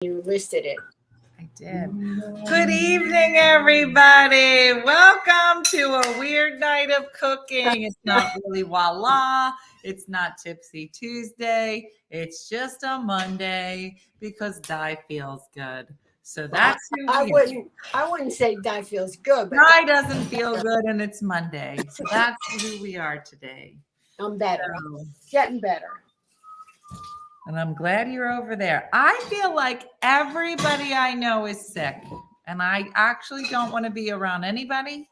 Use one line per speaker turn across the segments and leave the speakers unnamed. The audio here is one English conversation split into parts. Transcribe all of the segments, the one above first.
You listed it.
I did. Good evening, everybody. Welcome to a weird night of cooking. It's not really voila. It's not Tipsy Tuesday. It's just a Monday because Di feels good. So that's who
I
we are.
wouldn't say Di feels good, but
Di doesn't feel good and it's Monday. So that's who we are today.
I'm better.
So,
Getting better.
and I'm glad you're over there. I feel like everybody I know is sick, and I actually don't want to be around anybody.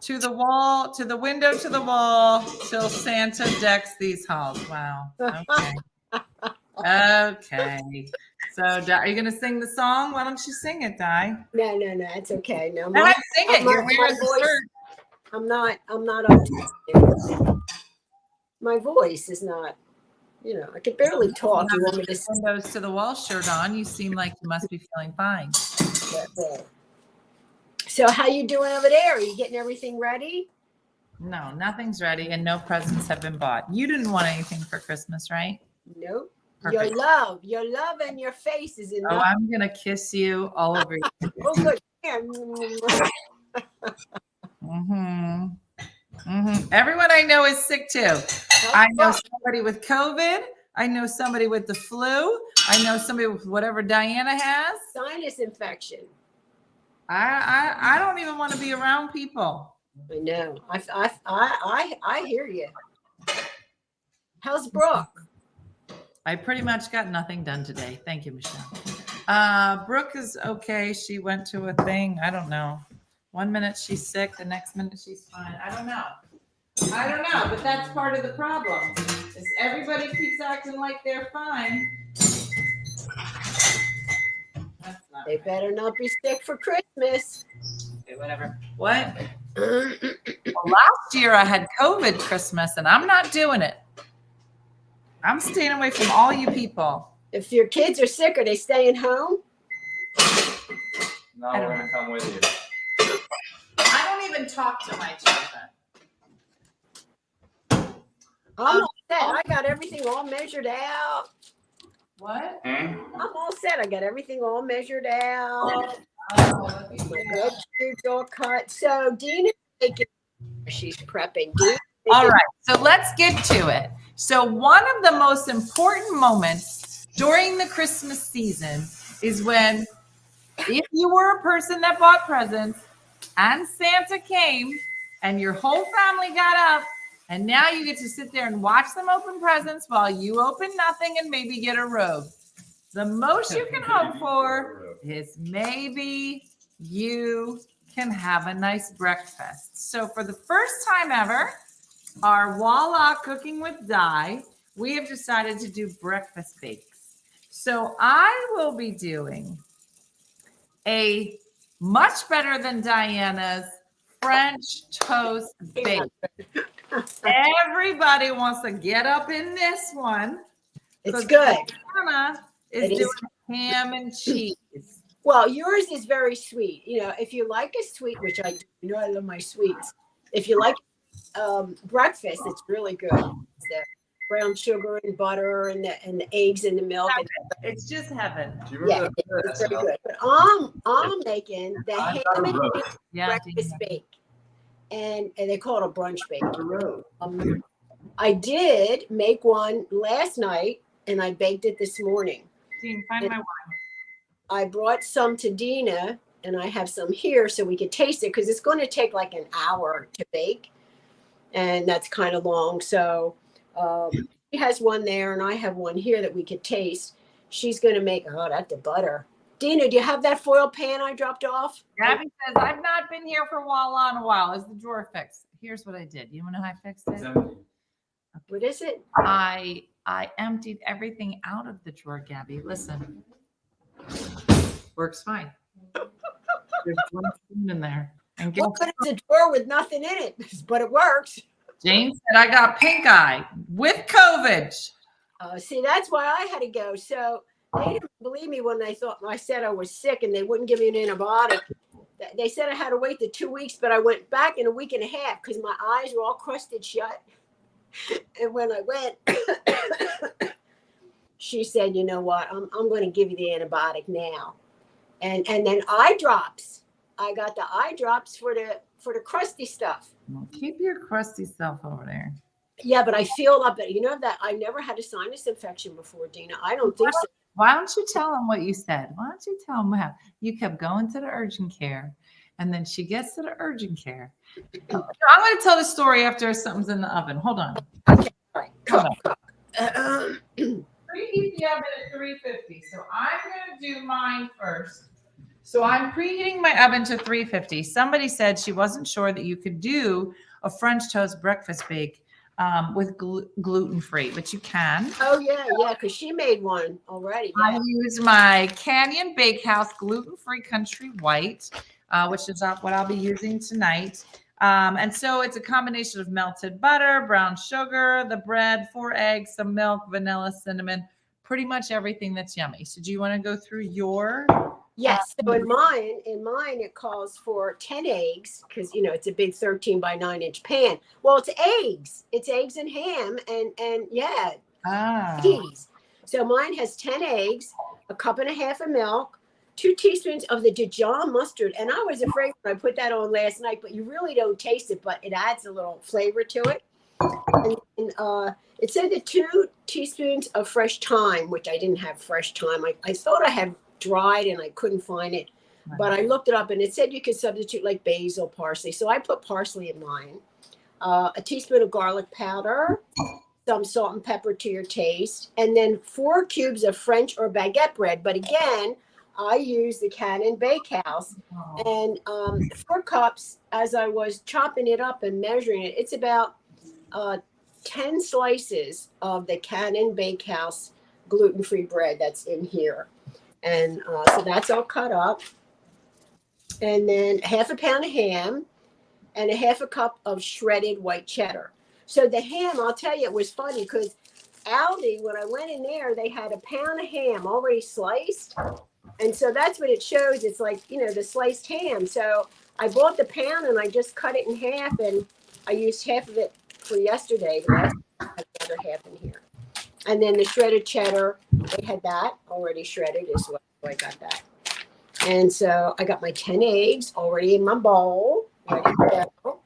To the wall, to the window, to the wall, till Santa decks these halls. Wow. Okay. Okay. So, are you going to sing the song? Why don't you sing it, Di?
No, it's okay. No,
Go ahead, sing it. You're wearing the
voice,
shirt.
I'm not up to it. My voice is not, I could barely talk. You want me to
windows to the wall shirt on? You seem like you must be feeling fine.
So how you doing over there? Are you getting everything ready?
No, nothing's ready and no presents have been bought. You didn't want anything for Christmas, right?
Nope.
Perfect.
Your love and your face is enough.
Oh, I'm going to kiss you all over you.
Oh, good.
Everyone I know is sick too. I know somebody with COVID. I know somebody with the flu. I know somebody with whatever Diana has.
Sinus infection.
I don't even want to be around people.
I know. I hear you. How's Brooke?
I pretty much got nothing done today. Thank you, Michelle. Brooke is okay. She went to a thing. I don't know. One minute she's sick, the next minute she's fine. I don't know, but that's part of the problem. Is everybody keeps acting like they're fine.
They better not be sick for Christmas.
Okay, whatever. What? Well, last year I had COVID Christmas, and I'm not doing it. I'm staying away from all you people.
If your kids are sick, are they staying home?
No, we're going to come with you.
I don't even talk to my children.
I'm all set. I got everything all measured out.
What?
I'm all set. I got everything all measured out. My tubes all cut. So Dina's making. She's prepping.
All right. So let's get to it. So one of the most important moments during the Christmas season is when, if you were a person that bought presents and Santa came and your whole family got up and now you get to sit there and watch them open presents while you open nothing and maybe get a robe. The most you can hope for is maybe you can have a nice breakfast. So for the first time ever, our Voila Cooking with Di, we have decided to do breakfast bakes. So I will be doing a much better than Diana's French toast bake. Everybody wants to get up in this one.
It's good.
Diana is doing ham and cheese.
Well, yours is very sweet. If you like a sweet, which I do, I love my sweets. If you like breakfast, it's really good. It's the brown sugar and butter and the eggs and the milk.
It's just heaven.
Yeah, it's very good. But I'm making the ham and cheese breakfast bake, and they call it a brunch bake. I did make one last night, and I baked it this morning.
Dean, find my wine.
I brought some to Dina, and I have some here so we could taste it because it's going to take like an hour to bake, and that's kind of long. So she has one there, and I have one here that we could taste. She's going to make, that's the butter. Dina, do you have that foil pan I dropped off?
Gabby says, I've not been here for Voila in a while. Is the drawer fixed? Here's what I did. You want to know how I fixed it? Okay.
What is it?
I emptied everything out of the drawer, Gabby. Listen. Works fine. There's one spoon in there. And
what good is a drawer with nothing in it? But it works.
Jane said I got pink eye with COVID.
See, that's why I had to go. So they didn't believe me when I said I was sick and they wouldn't give me an antibiotic. They said I had to wait the 2 weeks, but I went back in a week and a half because my eyes were all crusted shut. And when I went, she said, you know what, I'm going to give you the antibiotic now. And then eye drops. I got the eye drops for the crusty stuff.
Well, keep your crusty self over there.
Yeah, but I feel a lot better. You know that I never had a sinus infection before, Dina. I don't think so.
Why don't you tell them what you said? Why don't you tell them how you kept going to the urgent care, and then she gets to the urgent care. I'm going to tell the story after something's in the oven. Hold on.
Okay, all right.
Hold
Cook.
Preheat the oven at 350. So I'm going to do mine first. So I'm preheating my oven to 350. Somebody said she wasn't sure that you could do a French toast breakfast bake with gluten-free, but you can.
Oh, yeah, because she made one already. Yeah.
I use my Canyon Bakehouse gluten-free country white, which is what I'll be using tonight. And so it's a combination of melted butter, brown sugar, the bread, 4 eggs, some milk, vanilla, cinnamon, pretty much everything that's yummy. So do you want to go through your?
Yes. So in mine, it calls for 10 eggs because, it's a big 13 by 9-inch pan. Well, it's eggs. It's eggs and ham and cheese. So mine has 10 eggs, a cup and a half of milk, 2 teaspoons of the Dijon mustard. And I was afraid when I put that on last night, but you really don't taste it, but it adds a little flavor to it. And it said the 2 teaspoons of fresh thyme, which I didn't have fresh thyme. I thought I had dried and I couldn't find it, but I looked it up and it said you could substitute like basil, parsley. So I put parsley in mine, a teaspoon of garlic powder, some salt and pepper to your taste, and then 4 cubes of French or baguette bread. But again, I use the Cannon Bakehouse, and 4 cups. As I was chopping it up and measuring it, it's about 10 slices of the Cannon Bakehouse gluten-free bread that's in here. And so that's all cut up. And then half a pound of ham and a half a cup of shredded white cheddar. So the ham, I'll tell you, it was funny because Aldi, when I went in there, they had a pound of ham already sliced. And so that's what it shows. It's like, the sliced ham. So I bought the pound and I just cut it in half, and I used half of it for yesterday. The rest I have the other half in here. And then the shredded cheddar, they had that already shredded as well. So I got that. And so I got my 10 eggs already in my bowl, ready to go.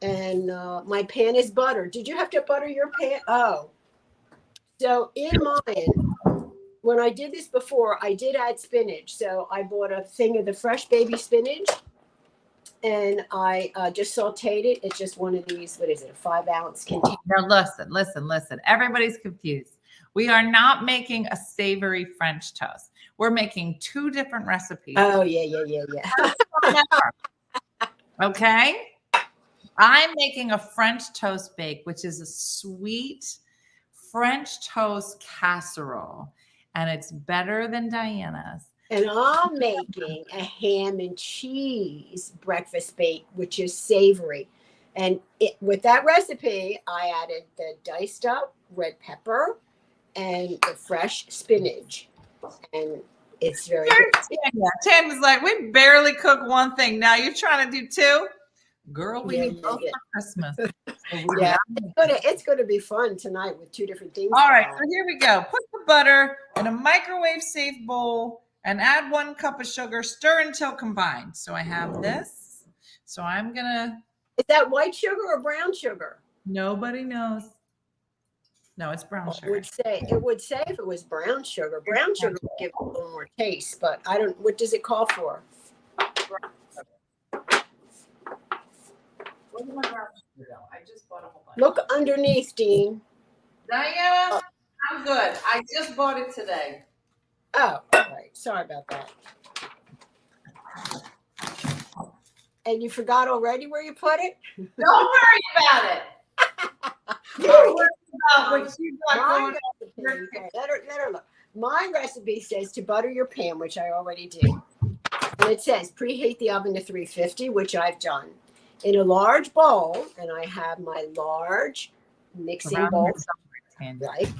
And my pan is buttered. Did you have to butter your pan? Oh. So in mine, when I did this before, I did add spinach. So I bought a thing of the fresh baby spinach, and I just sauteed it. It's just one of these, what is it, a 5-ounce container.
Now listen. Everybody's confused. We are not making a savory French toast. We're making 2 different recipes.
Oh, yeah.
Okay? I'm making a French toast bake, which is a sweet French toast casserole, and it's better than Diana's.
And I'm making a ham and cheese breakfast bake, which is savory. And with that recipe, I added the diced up red pepper and the fresh spinach. And it's very good.
Tam was like, we barely cook one thing. Now you're trying to do 2? Girl, we need both for Christmas. So
it's going to be fun tonight with 2 different things.
All right, so here we go. Put the butter in a microwave-safe bowl and add 1 cup of sugar. Stir until combined. So I have this. So I'm going to...
Is that white sugar or brown sugar?
Nobody knows. No, it's brown sugar.
It would say if it was brown sugar. Brown sugar would give it a little more taste, but I don't... What does it call for?
Where's my brown sugar go? I just bought a whole bunch.
Look underneath, Dean.
Diana, I'm good. I just bought it today.
Oh, all right. Sorry about that. And you forgot already where you put it?
Don't worry about it. Don't worry about what you got going on.
Let her look. My recipe says to butter your pan, which I already did. And it says preheat the oven to 350, which I've done. In a large bowl, and I have my large mixing bowl, right?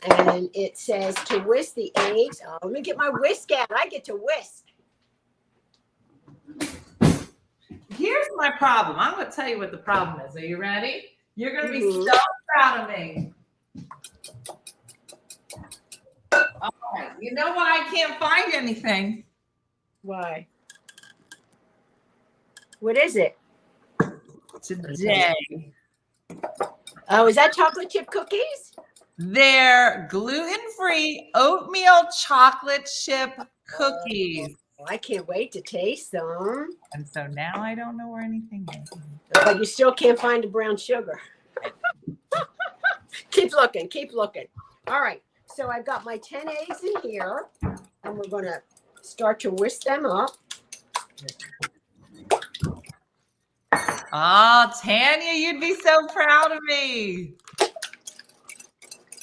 And it says to whisk the eggs. Oh, let me get my whisk out. I get to whisk.
Here's my problem. I'm going to tell you what the problem is. Are you ready? You're going to be so proud of me. All right. You know why I can't find anything?
Why? What is it?
Today.
Oh, is that chocolate chip cookies?
They're gluten-free oatmeal chocolate chip cookies.
Oh, I can't wait to taste them.
And so now I don't know where anything is.
But you still can't find the brown sugar. Keep looking, keep looking. All right, so I've got my 10 eggs in here, and we're gonna start to whisk them up.
Oh, Tanya, you'd be so proud of me.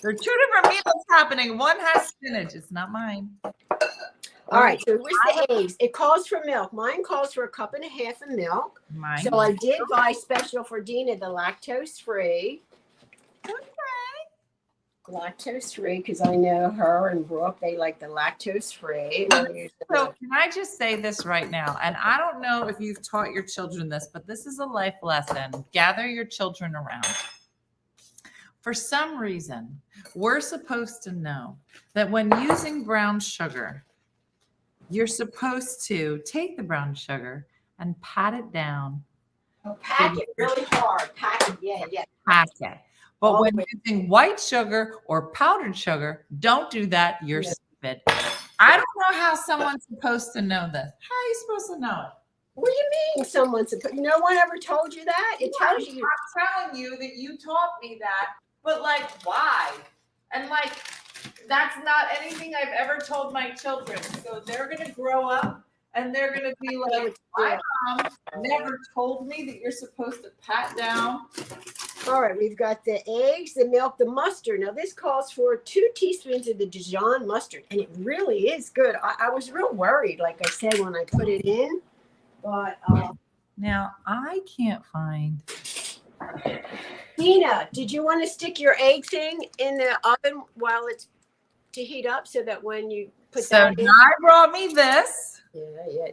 There are two different meals happening. One has spinach. It's not mine.
All right, so whisk the eggs. It calls for milk. Mine calls for 1.5 cups of milk.
Mine.
So I did buy special for Dina the lactose free.
Okay.
Lactose free because I know her and Brooke, they like the lactose free.
So can I just say this right now? And I don't know if you've taught your children this, but this is a life lesson. Gather your children around. For some reason, we're supposed to know that when using brown sugar, you're supposed to take the brown sugar and pat it down.
Oh, pack it really hard. Pack it, yeah.
Pack it. But when using white sugar or powdered sugar, don't do that. You're stupid. I don't know how someone's supposed to know this. How are you supposed to know it?
What do you mean someone's supposed? No one ever told you that? It tells you.
I'm telling you that you taught me that, but like, why? And like, that's not anything I've ever told my children. So they're going to grow up and they're going to be like, my mom never told me that you're supposed to pat down.
All right, we've got the eggs, the milk, the mustard. Now this calls for 2 teaspoons of the Dijon mustard, and it really is good. I was real worried, like I said, when I put it in, but
now I can't find.
Dina, did you want to stick your egg thing in the oven while it's to heat up so that when you put that in?
So I brought me this.
Yeah.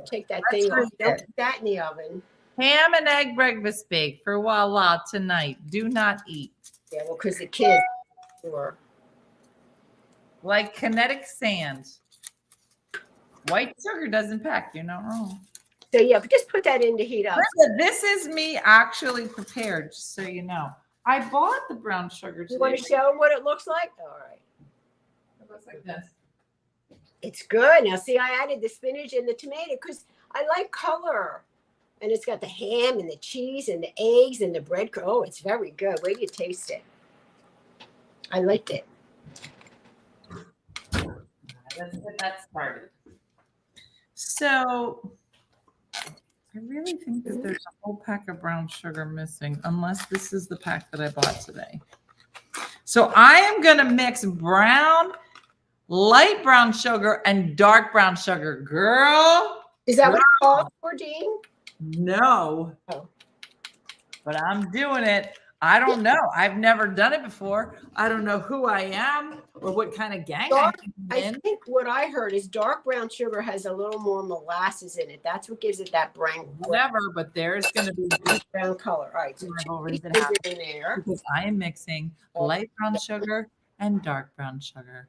Take that thing off. Don't put that in the oven.
Ham and egg breakfast bake for voila tonight. Do not eat.
Yeah, well, because the kids were
like kinetic sand. White sugar doesn't pack. You're not wrong.
So yeah, but just put that in to heat up.
Listen, this is me actually prepared, just so you know. I bought the brown sugar today.
You want to show them what it looks like? All right.
It looks like this.
It's good. Now see, I added the spinach and the tomato because I like color. And it's got the ham and the cheese and the eggs and the bread. Oh, it's very good. Wait till you taste it. I liked it.
Let's get that started. So I really think that there's a whole pack of brown sugar missing, unless this is the pack that I bought today. So I am going to mix light brown sugar and dark brown sugar. Girl.
Is that what it calls for, Dean?
No, but I'm doing it. I don't know. I've never done it before. I don't know who I am or what kind of gang I'm in.
I think what I heard is dark brown sugar has a little more molasses in it. That's what gives it that brown.
Whatever, but there's going to be
brown color. All right, so
in
there
because I am mixing light brown sugar and dark brown sugar.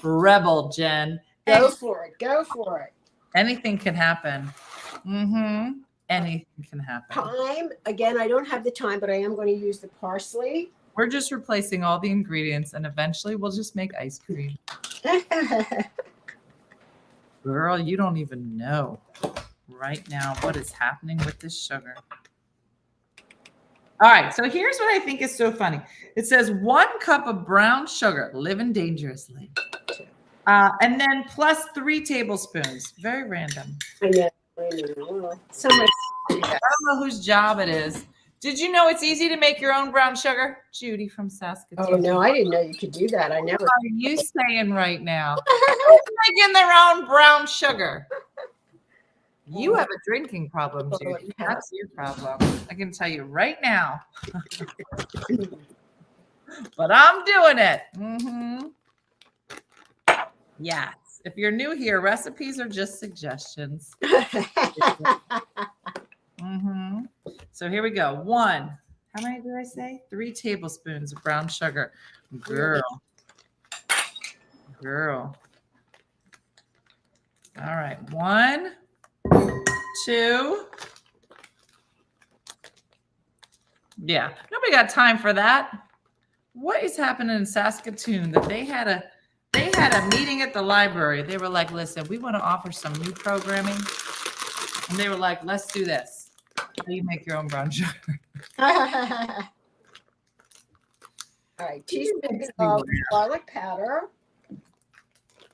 Rebel, Jen.
Go for it. Go for it.
Anything can happen. Anything can happen.
Time. Again, I don't have the time, but I am going to use the parsley.
We're just replacing all the ingredients, and eventually we'll just make ice cream. Girl, you don't even know right now what is happening with this sugar. All right, so here's what I think is so funny. It says 1 cup of brown sugar, living dangerously. And then plus 3 tablespoons. Very random.
I know. So much.
I don't know whose job it is. Did you know it's easy to make your own brown sugar? Judy from Saskatoon.
Oh, no, I didn't know you could do that. I never.
What are you saying right now? Who's making their own brown sugar? You have a drinking problem, Judy. That's your problem. I can tell you right now. But I'm doing it. Yes. If you're new here, recipes are just suggestions. So here we go. 1. How many did I say? 3 tablespoons of brown sugar. Girl. Girl. All right. 1, 2. Yeah. Nobody got time for that. What is happening in Saskatoon that they had a meeting at the library. They were like, listen, we want to offer some new programming. And they were like, let's do this. How do you make your own brown sugar?
All right, teaspoon of garlic powder.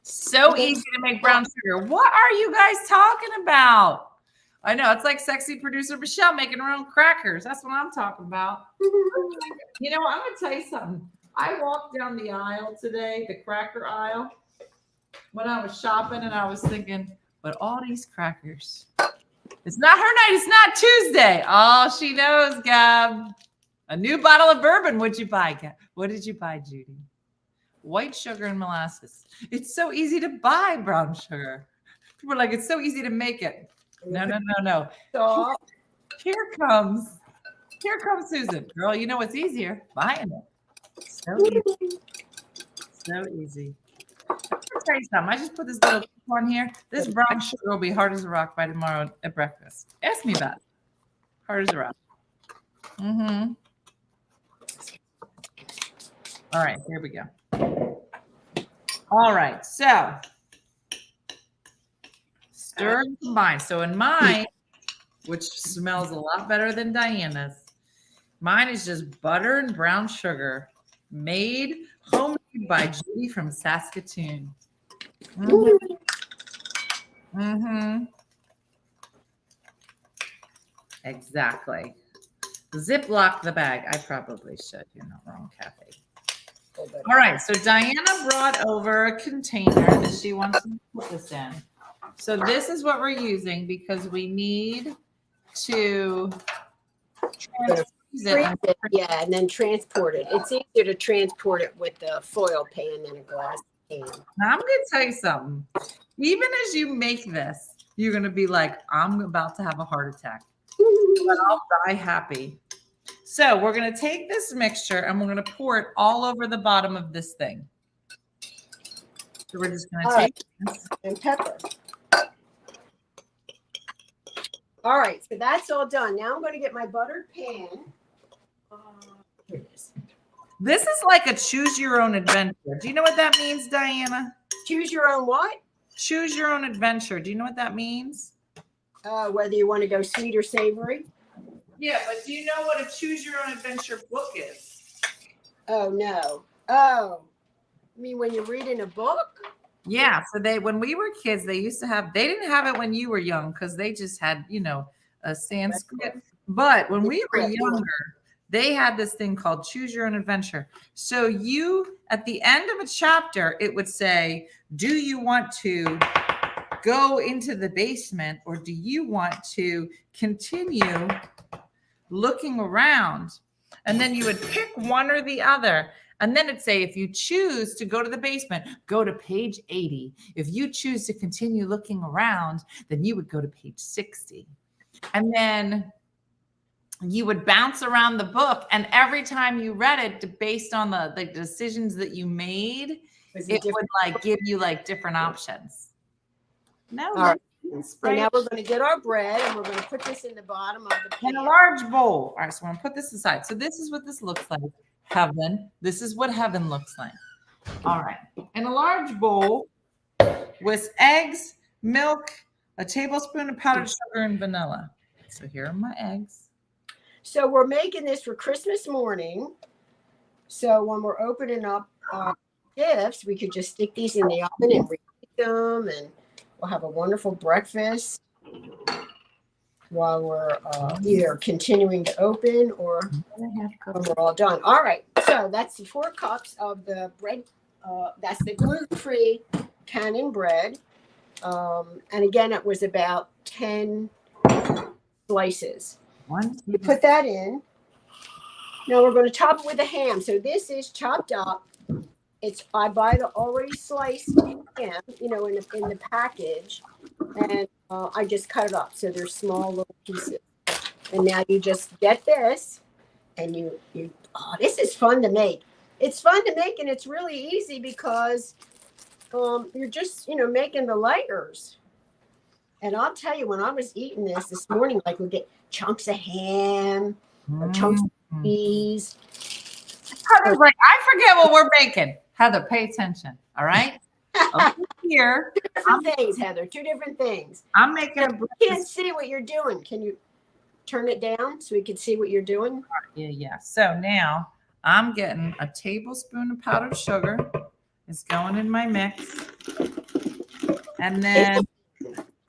So easy to make brown sugar. What are you guys talking about? I know, it's like sexy producer Michelle making her own crackers. That's what I'm talking about. You know, I'm going to tell you something. I walked down the aisle today, the cracker aisle, when I was shopping, and I was thinking, but all these crackers. It's not her night. It's not Tuesday. Oh, she knows, Gab. A new bottle of bourbon. What'd you buy, Gab? What did you buy, Judy? White sugar and molasses. It's so easy to buy brown sugar. People are like, it's so easy to make it. No. Here comes Susan. Girl, you know what's easier? Buying it. So easy. So easy. I'll tell you something. I just put this little on here. This brown sugar will be hard as a rock by tomorrow at breakfast. Ask me about it. Hard as a rock. Mm-hmm. All right, here we go. All right, so stir and combine. So in mine, which smells a lot better than Diana's, mine is just butter and brown sugar, homemade by Judy from Saskatoon. Mm-hmm. Mm-hmm. Exactly. Ziploc the bag. I probably should. You're not wrong, Kathy. All right. So Diana brought over a container that she wants to put this in. So this is what we're using because we need to
yeah, and then transport it. It's easier to transport it with the foil pan than a glass pan.
Now I'm going to tell you something. Even as you make this, you're going to be like, I'm about to have a heart attack. But I'll die happy. So we're going to take this mixture and we're going to pour it all over the bottom of this thing. So we're just going to take this.
And pepper. All right, so that's all done. Now I'm going to get my buttered pan. Here it is.
This is like a choose your own adventure. Do you know what that means, Diana?
Choose your own what?
Choose your own adventure. Do you know what that means?
Whether you want to go sweet or savory.
Yeah, but do you know what a choose your own adventure book is?
Oh, no. Oh, you mean when you're reading a book?
Yeah. So when we were kids, they didn't have it when you were young because they just had, a Sanskrit. But when we were younger, they had this thing called choose your own adventure. So at the end of a chapter, it would say, do you want to go into the basement or do you want to continue looking around? And then you would pick one or the other. And then it'd say, if you choose to go to the basement, go to page 80. If you choose to continue looking around, then you would go to page 60. And then you would bounce around the book. And every time you read it, based on the decisions that you made, it would give you different options. No.
All right. So now we're going to get our bread and we're going to put this in the bottom of the pan.
In a large bowl. All right, so I'm going to put this aside. So this is what this looks like. Heaven. This is what heaven looks like. All right. In a large bowl with eggs, milk, a tablespoon of powdered sugar, and vanilla. So here are my eggs.
So we're making this for Christmas morning. So when we're opening up our gifts, we could just stick these in the oven and reheat them, and we'll have a wonderful breakfast while we're either continuing to open or when we're all done. All right, so that's the 4 cups of the bread. That's the gluten-free Cannon bread. And again, it was about 10 slices. You put that in. Now we're going to top it with a ham. So this is chopped up. I buy the already sliced ham, in the package, and I just cut it up so they're small little pieces. And now you just get this, and this is fun to make. It's fun to make, and it's really easy because you're just, making the layers. And I'll tell you, when I was eating this morning, like we get chunks of ham or chunks of cheese.
Heather's like, I forget what we're making. Heather, pay attention. All right. Over here.
Two different things, Heather. Two different things.
I'm making a
breakfast. You can't see what you're doing. Can you turn it down so we can see what you're doing?
Yeah. So now I'm getting a tablespoon of powdered sugar. It's going in my mix. And then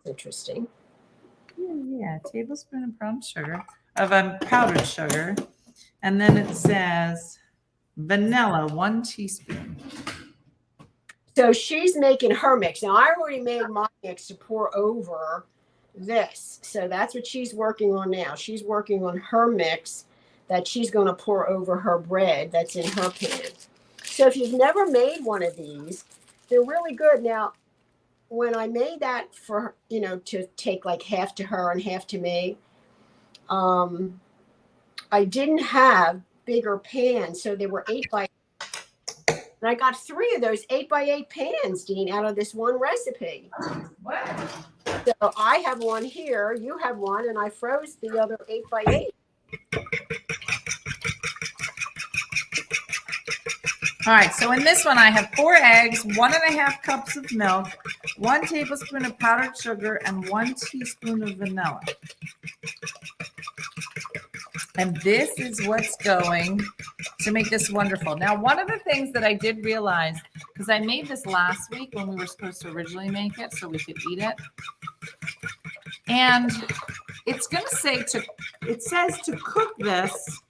interesting.
Yeah, a tablespoon of brown sugar, of powdered sugar. And then it says vanilla, 1 teaspoon.
So she's making her mix. Now I already made my mix to pour over this. So that's what she's working on now. She's working on her mix that she's going to pour over her bread that's in her pan. So if you've never made one of these, they're really good. Now, when I made that for, to take like half to her and half to me, I didn't have bigger pans. So they were 8x8. And I got 3 of those 8x8 pans, Dean, out of this one recipe.
What?
So I have one here, you have one, and I froze the other 8x8.
All right, so in this one, I have 4 eggs, 1.5 cups of milk, 1 tablespoon of powdered sugar, and 1 teaspoon of vanilla. And this is what's going to make this wonderful. Now, one of the things that I did realize, because I made this last week when we were supposed to originally make it so we could eat it. And it's going to say it says to cook this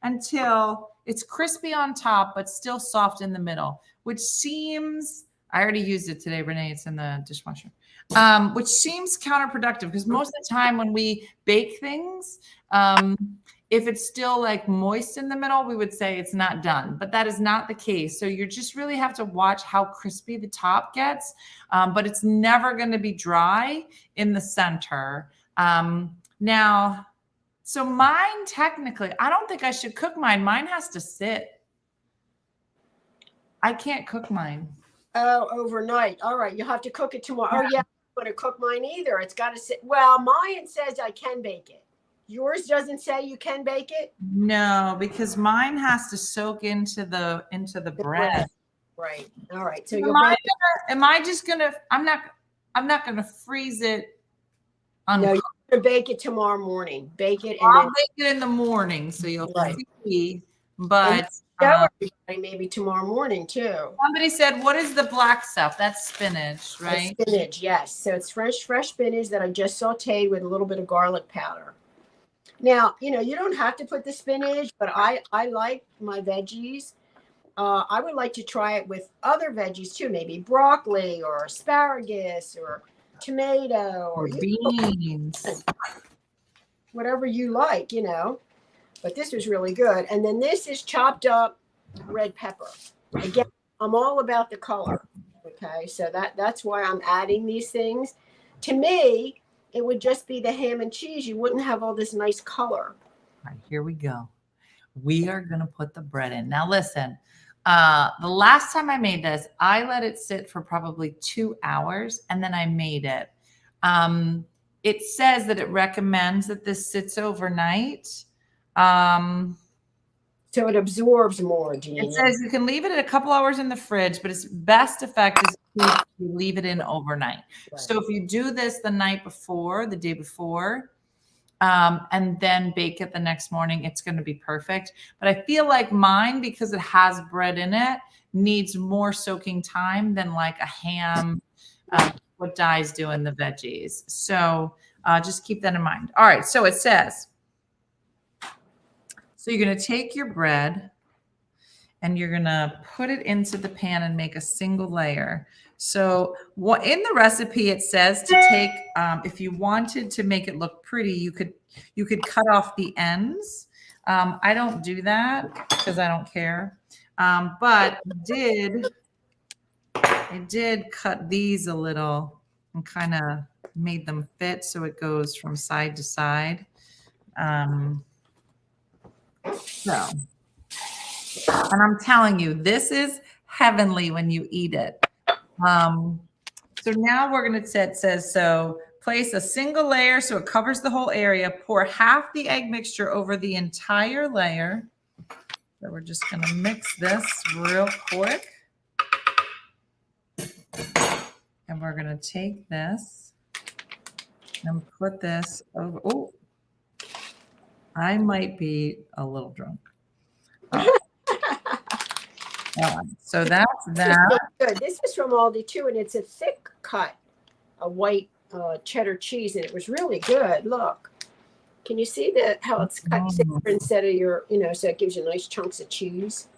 until it's crispy on top, but still soft in the middle, which seems, I already used it today, Renee, it's in the dishwasher, which seems counterproductive because most of the time when we bake things, if it's still like moist in the middle, we would say it's not done, but that is not the case. So you just really have to watch how crispy the top gets, but it's never going to be dry in the center. Now, so mine technically, I don't think I should cook mine. Mine has to sit. I can't cook mine.
Oh, overnight. All right. You'll have to cook it tomorrow. Yeah. Oh, yeah. I'm going to cook mine either. It's got to sit. Well, mine says I can bake it. Yours doesn't say you can bake it?
No, because mine has to soak into the bread.
Right. All right. So
am I just gonna? I'm not gonna freeze it.
No, you're gonna bake it tomorrow morning. Bake it.
And I'll bake it in the morning, so you'll see. But
maybe tomorrow morning too.
Somebody said, "What is the black stuff?" That's spinach, right?
That's spinach, yes. So it's fresh spinach that I just sautéed with a little bit of garlic powder. Now, you don't have to put the spinach, but I like my veggies. I would like to try it with other veggies too, maybe broccoli or asparagus or tomato or
beans,
whatever you like, But this was really good. And then this is chopped up red pepper. Again, I'm all about the color. Okay, so that's why I'm adding these things. To me, it would just be the ham and cheese. You wouldn't have all this nice color.
All right, here we go. We are going to put the bread in. Now, listen, the last time I made this, I let it sit for probably 2 hours, and then I made it. It says that it recommends that this sits overnight.
So it absorbs more, Dean.
It says you can leave it a couple hours in the fridge, but its best effect is to leave it in overnight. Right. So if you do this the night before, the day before, and then bake it the next morning, it's going to be perfect. But I feel like mine, because it has bread in it, needs more soaking time than like a ham, what Di's doing the veggies. So just keep that in mind. All right. So it says, so you're going to take your bread and you're going to put it into the pan and make a single layer. So what in the recipe, it says to take, if you wanted to make it look pretty, you could cut off the ends. I don't do that because I don't care. But I did cut these a little and kind of made them fit. So it goes from side to side. And I'm telling you, this is heavenly when you eat it. So now we're going to, it says, so place a single layer so it covers the whole area. Pour half the egg mixture over the entire layer. So we're just going to mix this real quick. And we're going to take this and put this over. Oh, I might be a little drunk. So that's that.
Good. This is from Aldi too, and it's a thick cut, a white cheddar cheese, and it was really good. Look, can you see that how it's cut thicker instead of your, so it gives you nice chunks of cheese.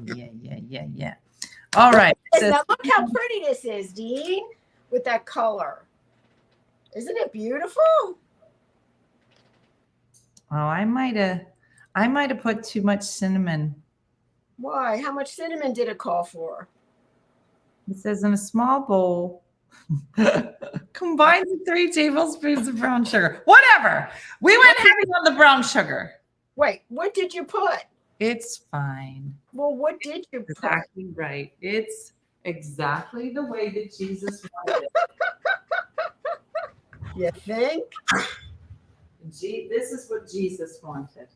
Yeah. All right.
Now look how pretty this is, Dean, with that color. Isn't it beautiful?
Oh, I might have put too much cinnamon.
Why? How much cinnamon did it call for?
It says in a small bowl, combine with 3 tablespoons of brown sugar. Whatever. We went heavy on the brown sugar.
Wait, what did you put?
It's fine.
Well, what did you put?
Exactly right. It's exactly the way that Jesus wanted it.
You think?
This is what Jesus wanted.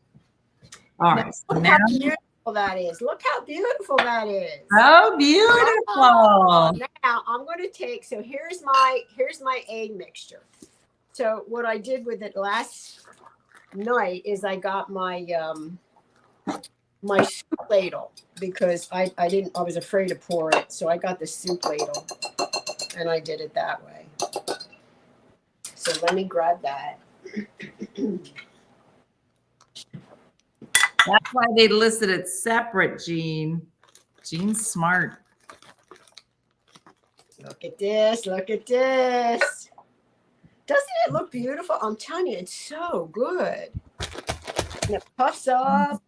All right.
Look how beautiful that is. Look how beautiful that is.
Oh, beautiful.
Now I'm going to take, so here's my egg mixture. So what I did with it last night is I got my my soup ladle, because I was afraid to pour it. So I got the soup ladle and I did it that way. So let me grab that.
That's why they listed it separate, Jean. Jean's smart.
Look at this. Look at this. Doesn't it look beautiful? I'm telling you, it's so good. And it puffs up.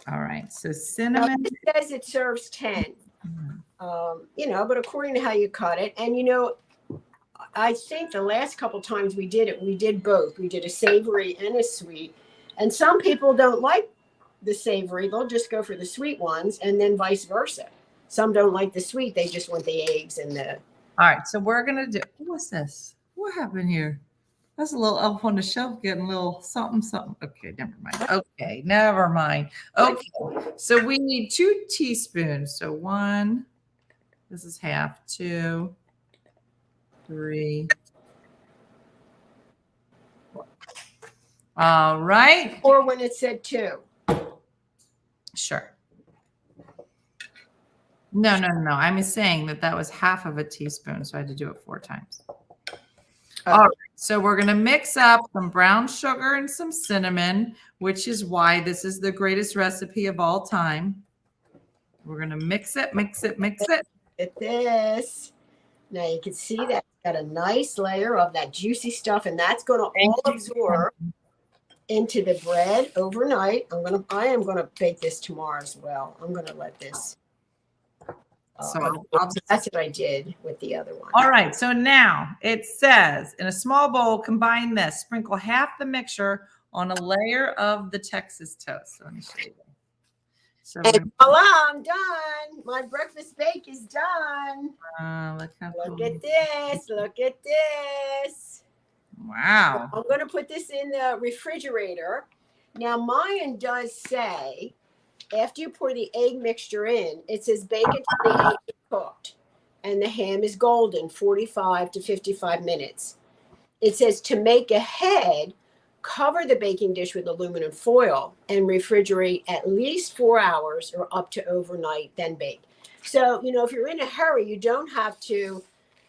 All right. So cinnamon.
It says it serves 10. But according to how you cut it. And, I think the last couple times we did it, we did both. We did a savory and a sweet. And some people don't like the savory. They'll just go for the sweet ones, and then vice versa. Some don't like the sweet. They just want the eggs and the...
All right. So we're going to do... What's this? What happened here? That's a little up on the shelf getting a little something. Okay, never mind. Okay, never mind. Okay. So we need 2 teaspoons. So 1, this is half, 2, 3, 4. All right.
Or when it said 2.
Sure. No. I'm saying that was half of a teaspoon, so I had to do it 4 times.
Okay.
All right. So we're going to mix up some brown sugar and some cinnamon, which is why this is the greatest recipe of all time. We're going to mix it.
Look at this. Now you can see that it's got a nice layer of that juicy stuff, and that's going to all absorb into the bread overnight. I am going to bake this tomorrow as well. I'm going to let this. That's what I did with the other one.
All right. So now it says in a small bowl, combine this, sprinkle half the mixture on a layer of the Texas toast. So let me show you. So
and voila, I'm done. My breakfast bake is done.
Look
at this. Look at this.
Wow.
I'm going to put this in the refrigerator. Now, mine does say, after you pour the egg mixture in, it says bake until the egg is cooked and the ham is golden, 45 to 55 minutes. It says to make ahead, cover the baking dish with aluminum foil and refrigerate at least 4 hours or up to overnight, then bake. So, if you're in a hurry, you don't have to,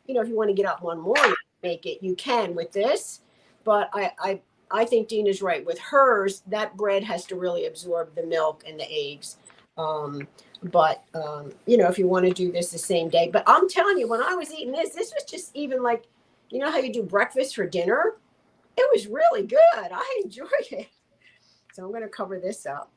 if you want to get up one morning, make it, you can with this. But I think Dina's right. With hers, that bread has to really absorb the milk and the eggs. If you want to do this the same day. But I'm telling you, when I was eating this was just even like, how you do breakfast for dinner? It was really good. I enjoyed it. So I'm going to cover this up.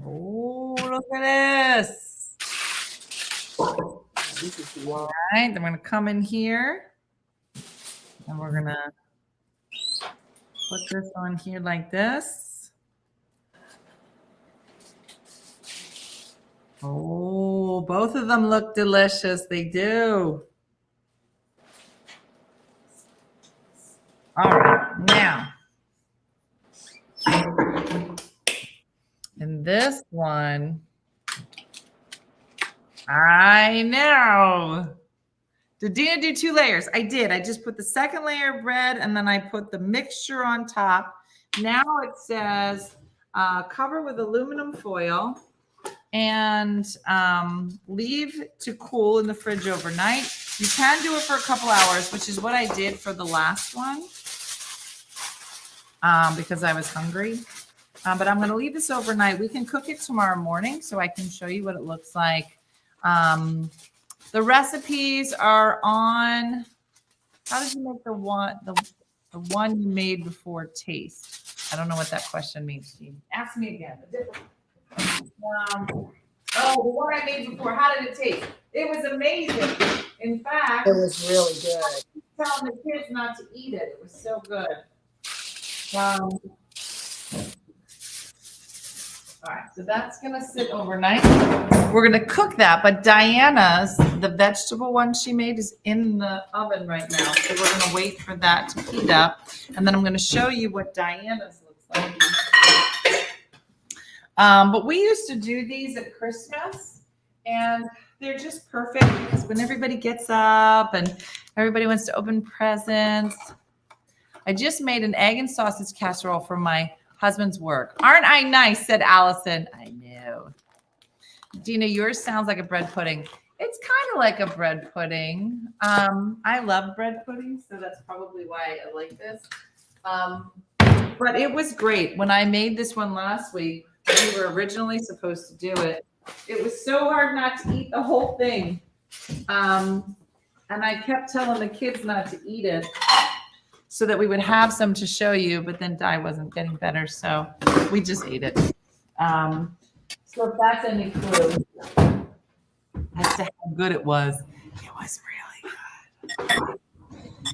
Oh, look at this. All right, I'm going to come in here. And we're going to put this on here like this. Oh, both of them look delicious. They do. All right, now. And this one, I know. Did Dina do 2 layers? I did. I just put the second layer of bread and then I put the mixture on top. Now it says cover with aluminum foil and leave to cool in the fridge overnight. You can do it for a couple hours, which is what I did for the last one because I was hungry. But I'm going to leave this overnight. We can cook it tomorrow morning so I can show you what it looks like. The recipes are on, how did you make the one you made before taste? I don't know what that question means, Jean. Ask me again. The one I made before, how did it taste? It was amazing. In fact,
It was really good.
I keep telling the kids not to eat it. It was so good. All right, so that's going to sit overnight. We're going to cook that, but Diana's, the vegetable one she made, is in the oven right now. So we're going to wait for that to heat up, and then I'm going to show you what Diana's looks like. But we used to do these at Christmas, and they're just perfect because when everybody gets up and everybody wants to open presents. I just made an egg and sausage casserole for my husband's work. Aren't I nice? Said Allison. I know. Dina, yours sounds like a bread pudding. It's kind of like a bread pudding. I love bread pudding, so that's probably why I like this. But it was great. When I made this one last week, we were originally supposed to do it. It was so hard not to eat the whole thing. And I kept telling the kids not to eat it so that we would have some to show you, but then Di wasn't getting better, so we just ate it. So if that's any clue as to how good it was really good.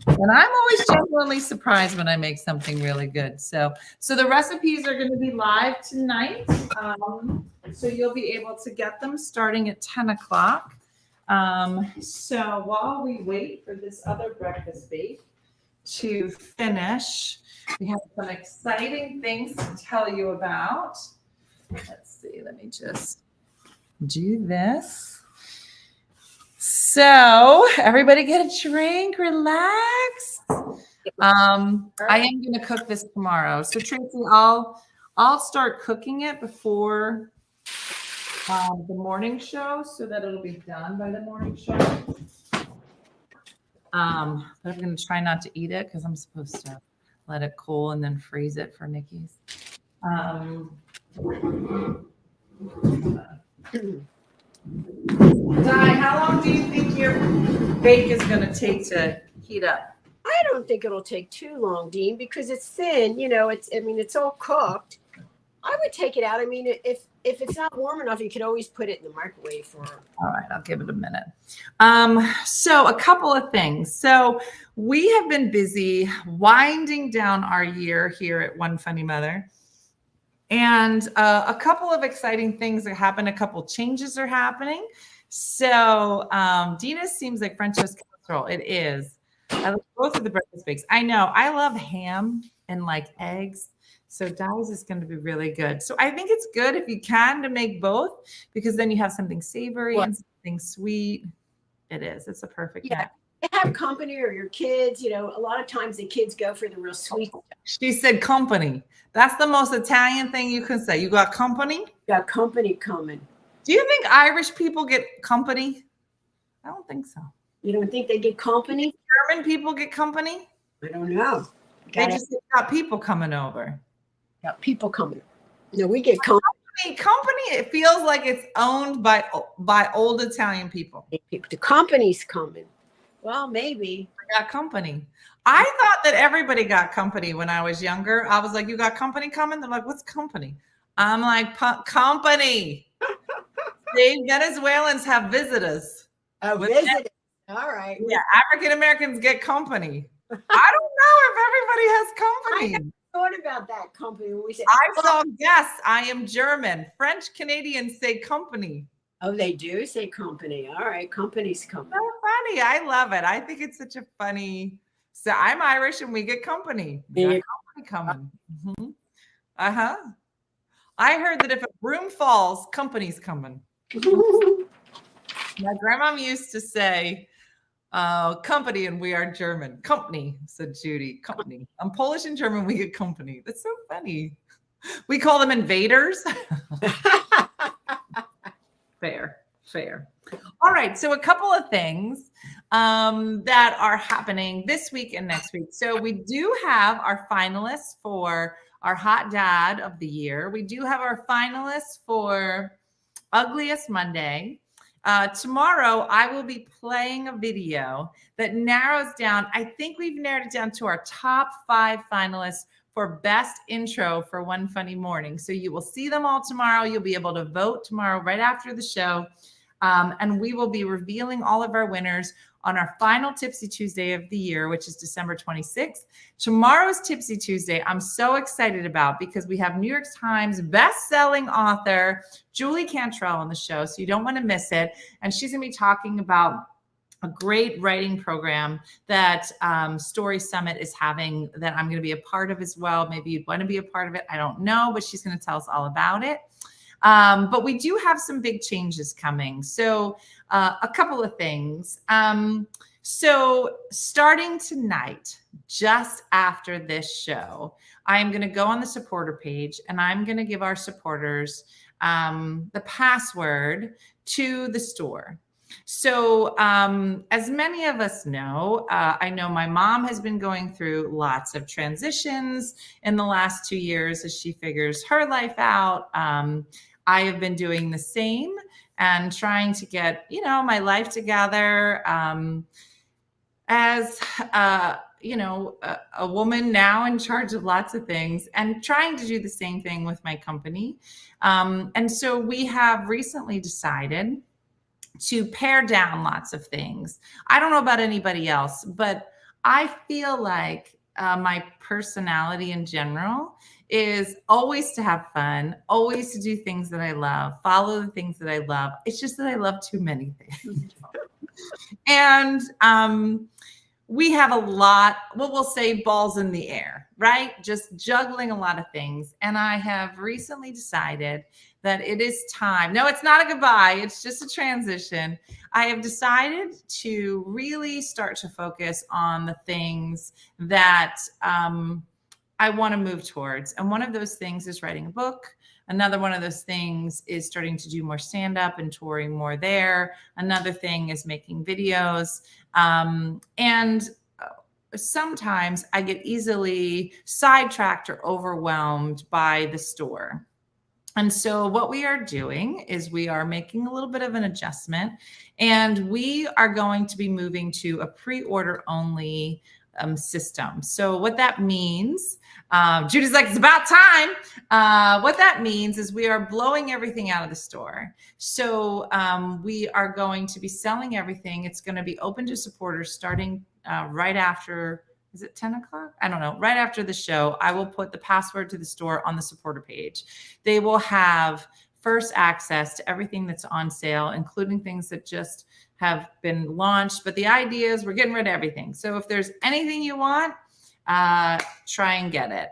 And I'm always genuinely surprised when I make something really good. So the recipes are going to be live tonight. So you'll be able to get them starting at 10 o'clock. So while we wait for this other breakfast bake to finish, we have some exciting things to tell you about. Let's see, let me just do this. So everybody get a drink, relax. I am going to cook this tomorrow. So Tracy, I'll start cooking it before the morning show so that it'll be done by the morning show. But I'm going to try not to eat it because I'm supposed to let it cool and then freeze it for Nikki's. Di, how long do you think your bake is going to take to heat up?
I don't think it'll take too long, Dean, because it's thin. You know, it's all cooked. I would take it out. I mean, if it's not warm enough, you could always put it in the microwave for.
All right, I'll give it a minute. So a couple of things. So we have been busy winding down our year here at One Funny Mother. And a couple of exciting things are happening. A couple changes are happening. So Dina seems like French toast casserole. It is. I love both of the breakfast bakes. I know. I love ham and like eggs. So Di's is going to be really good. So I think it's good if you can to make both because then you have something savory and something sweet. It is. It's a perfect
match. Have company or your kids, you know, a lot of times the kids go for the real sweet stuff.
She said company. That's the most Italian thing you can say. You got company?
You got company coming. Do
you think Irish people get company? I don't think so.
You don't think they get company?
German people get company?
I don't know.
They just got people coming over.
Got people coming over. No, we get company.
Company, it feels like it's owned by old Italian people.
The company's coming. Well, maybe.
I got company. I thought that everybody got company when I was younger. I was like, you got company coming? They're like, what's company? I'm like, company. See, Venezuelans have visitors.
Visitors. All right.
Yeah, African Americans get company. I don't know if everybody has
I
company.
never thought about that company when we say,
I saw yes, I am German. French Canadians say company.
oh, they do say company. All right, company's
So
company.
funny. I love it. I think it's such a funny. So I'm Irish and we get company. We got
Yeah.
company coming. Mhm. Uh-huh. I heard that if a broom falls, company's coming. My grandma used to say, company and we are German. Company, said Judy. Company. I'm Polish and German, we get company. That's so funny. We call them invaders. Fair, fair. All right. So a couple of things that are happening this week and next week. So we do have our finalists for our Hot Dad of the Year. We do have our finalists for Ugliest Monday. Tomorrow, I will be playing a video that narrows down, I think we've narrowed it down to our top 5 finalists for best intro for One Funny Morning. So you will see them all tomorrow. You'll be able to vote tomorrow right after the show. And we will be revealing all of our winners on our final Tipsy Tuesday of the year, which is December 26th. Tomorrow's Tipsy Tuesday, I'm so excited about because we have New York Times best-selling author Julie Cantrell on the show, so you don't want to miss it. And she's going to be talking about a great writing program that Story Summit is having that I'm going to be a part of as well. Maybe you'd want to be a part of it. I don't know, but she's going to tell us all about it. But we do have some big changes coming. So a couple of things. So starting tonight, just after this show, I am going to go on the supporter page and I'm going to give our supporters the password to the store. So as many of us know, I know my mom has been going through lots of transitions in the last 2 years as she figures her life out. I have been doing the same and trying to get, my life together as, a woman now in charge of lots of things and trying to do the same thing with my company. And so we have recently decided to pare down lots of things. I don't know about anybody else, but I feel like my personality in general is always to have fun, always to do things that I love, follow the things that I love. It's just that I love too many things. And we have a lot, what we'll say balls in the air, right? Just juggling a lot of things. And I have recently decided that it is time. No, it's not a goodbye. It's just a transition. I have decided to really start to focus on the things that I want to move towards. And one of those things is writing a book. Another one of those things is starting to do more stand-up and touring more there. Another thing is making videos. And sometimes I get easily sidetracked or overwhelmed by the store. And so what we are doing is we are making a little bit of an adjustment, and we are going to be moving to a pre-order only system. So what that means, Judy's like, it's about time. What that means is we are blowing everything out of the store. So we are going to be selling everything. It's going to be open to supporters starting right after, is it 10 o'clock? I don't know. Right after the show, I will put the password to the store on the supporter page. They will have first access to everything that's on sale, including things that just have been launched. But the idea is we're getting rid of everything. So if there's anything you want, try and get it.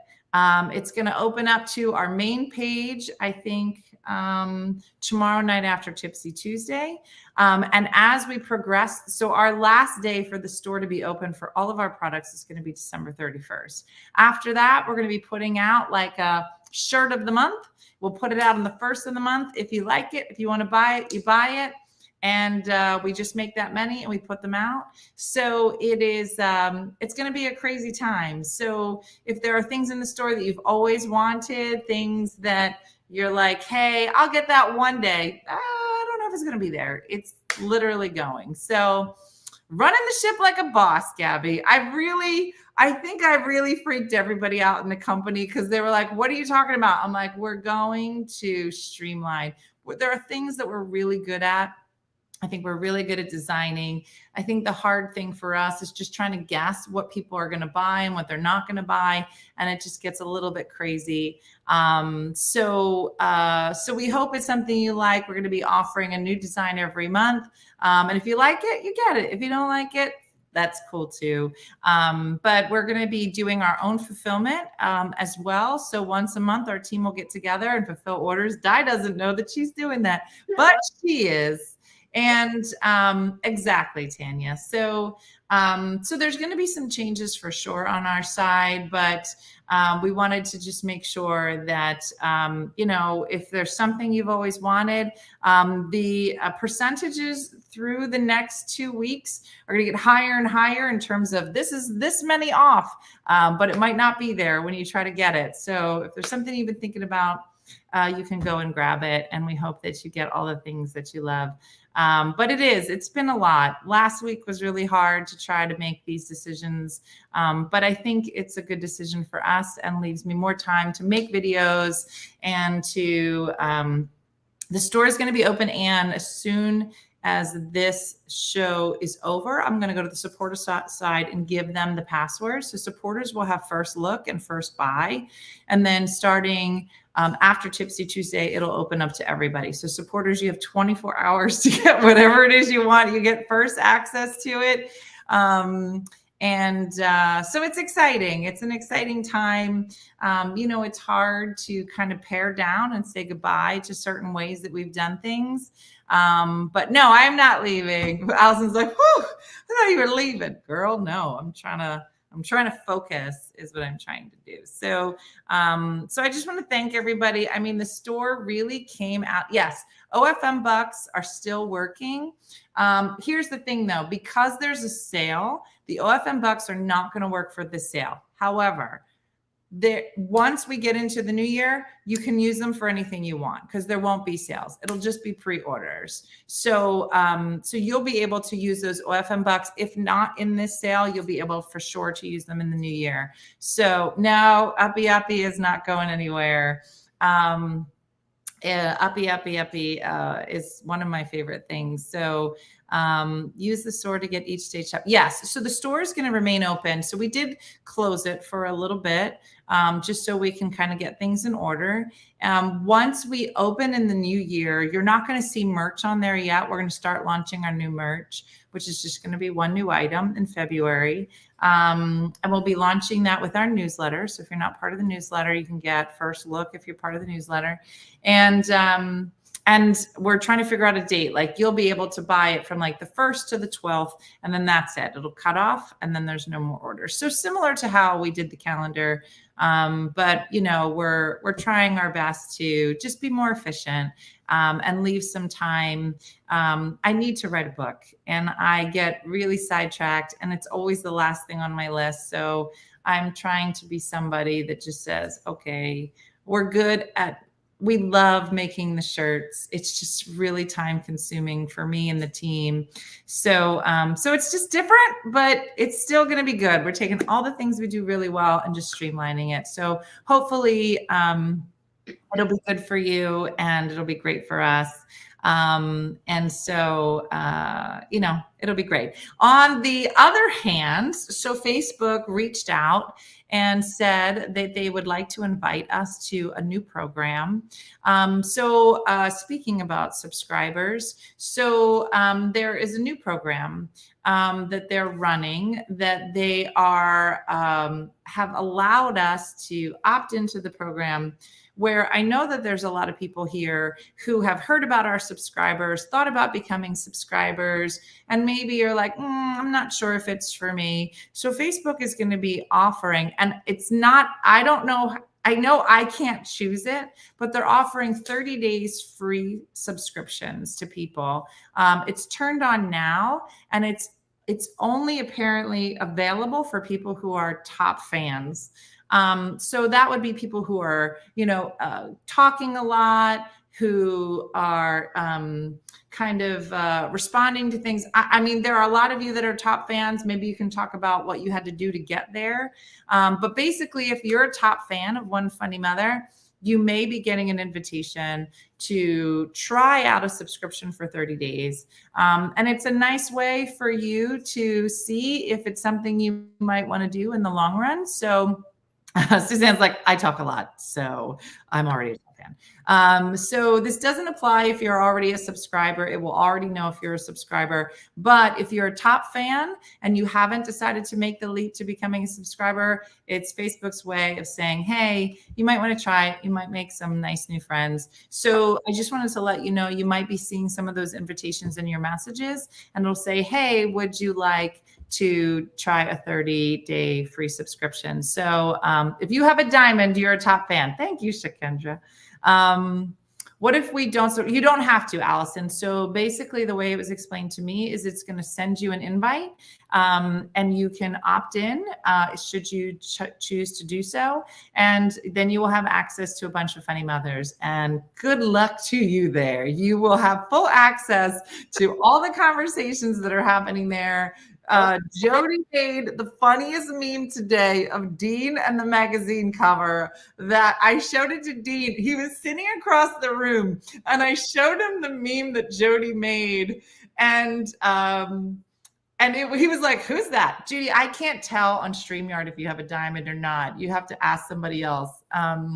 It's going to open up to our main page, I think, tomorrow night after Tipsy Tuesday. And as we progress, so our last day for the store to be open for all of our products is going to be December 31st. After that, we're going to be putting out like a shirt of the month. We'll put it out on the first of the month. If you like it, if you want to buy it, you buy it. And we just make that many and we put them out. So it is, it's going to be a crazy time. So if there are things in the store that you've always wanted, things that you're like, hey, I'll get that one day. I don't know if it's going to be there. It's literally going. So running the ship like a boss, Gabby. I think I really freaked everybody out in the company because they were like, what are you talking about? I'm like, we're going to streamline. There are things that we're really good at I think we're really good at designing. I think the hard thing for us is just trying to guess what people are going to buy and what they're not going to buy. And it just gets a little bit crazy. So we hope it's something you like. We're going to be offering a new design every month. And if you like it, you get it. If you don't like it, that's cool too. But we're going to be doing our own fulfillment as well. So once a month, our team will get together and fulfill orders. Di doesn't know that she's doing that, but she is. And exactly, Tanya. So there's going to be some changes for sure on our side, but we wanted to just make sure that, if there's something you've always wanted, the percentages through the next 2 weeks are going to get higher and higher in terms of this is this many off, but it might not be there when you try to get it. So if there's something you've been thinking about, you can go and grab it. And we hope that you get all the things that you love. But it's been a lot. Last week was really hard to try to make these decisions. But I think it's a good decision for us and leaves me more time to make videos and to, the store is going to be open. And as soon as this show is over, I'm going to go to the supporter side and give them the passwords. So supporters will have first look and first buy. And then starting after Tipsy Tuesday, it'll open up to everybody. So supporters, you have 24 hours to get whatever it is you want. You get first access to it. So it's exciting. It's an exciting time. It's hard to kind of pare down and say goodbye to certain ways that we've done things. But no, I'm not leaving. Allison's like, whew, I thought you were leaving. Girl, no, I'm trying to focus is what I'm trying to do. So I just want to thank everybody. I mean, the store really came out. Yes, OFM bucks are still working. Here's the thing though, because there's a sale, the OFM bucks are not going to work for the sale. However, once we get into the new year, you can use them for anything you want because there won't be sales. It'll just be pre-orders. So you'll be able to use those OFM bucks. If not in this sale, you'll be able for sure to use them in the new year. So no, Uppy Uppy is not going anywhere. Uppy is one of my favorite things. So use the store to get each stage shop. Yes. So the store is going to remain open. So we did close it for a little bit, just so we can kind of get things in order. Once we open in the new year, you're not going to see merch on there yet. We're going to start launching our new merch, which is just going to be one new item in February. And we'll be launching that with our newsletter. So if you're not part of the newsletter, you can get first look if you're part of the newsletter. And we're trying to figure out a date. Like you'll be able to buy it from like the 1st to the 12th, and then that's it. It'll cut off, and then there's no more orders. So similar to how we did the calendar, but we're trying our best to just be more efficient and leave some time. I need to write a book, and I get really sidetracked, and it's always the last thing on my list. So I'm trying to be somebody that just says, okay, we love making the shirts. It's just really time consuming for me and the team. So it's just different, but it's still going to be good. We're taking all the things we do really well and just streamlining it. So hopefully it'll be good for you and it'll be great for us. It'll be great. On the other hand, so Facebook reached out and said that they would like to invite us to a new program. Speaking about subscribers, there is a new program that they're running that they are have allowed us to opt into the program, where I know that there's a lot of people here who have heard about our subscribers, thought about becoming subscribers, and maybe you're like, I'm not sure if it's for me. So Facebook is going to be offering, and it's not, I don't know, I know I can't choose it, but they're offering 30 days free subscriptions to people. It's turned on now, and it's only apparently available for people who are top fans. So that would be people who are, talking a lot, who are responding to things. I mean, there are a lot of you that are top fans. Maybe you can talk about what you had to do to get there. But basically, if you're a top fan of One Funny Mother, you may be getting an invitation to try out a subscription for 30 days. And it's a nice way for you to see if it's something you might want to do in the long run. So Suzanne's like, I talk a lot, so I'm already a fan. So this doesn't apply if you're already a subscriber. It will already know if you're a subscriber. But if you're a top fan and you haven't decided to make the leap to becoming a subscriber, it's Facebook's way of saying, hey, you might want to try it. You might make some nice new friends. So I just wanted to let you know, you might be seeing some of those invitations in your messages, and it'll say, hey, would you like to try a 30-day free subscription? So if you have a diamond, you're a top fan. Thank you, Shakendra. What if we don't? So you don't have to, Allison. So basically the way it was explained to me is it's going to send you an invite, and you can opt in should you choose to do so. And then you will have access to a bunch of funny mothers, and good luck to you there. You will have full access to all the conversations that are happening there. Jody made the funniest meme today of Dean and the magazine cover that I showed it to Dean. He was sitting across the room and I showed him the meme that Jody made. And he was like, who's that? Judy, I can't tell on StreamYard if you have a diamond or not. You have to ask somebody else.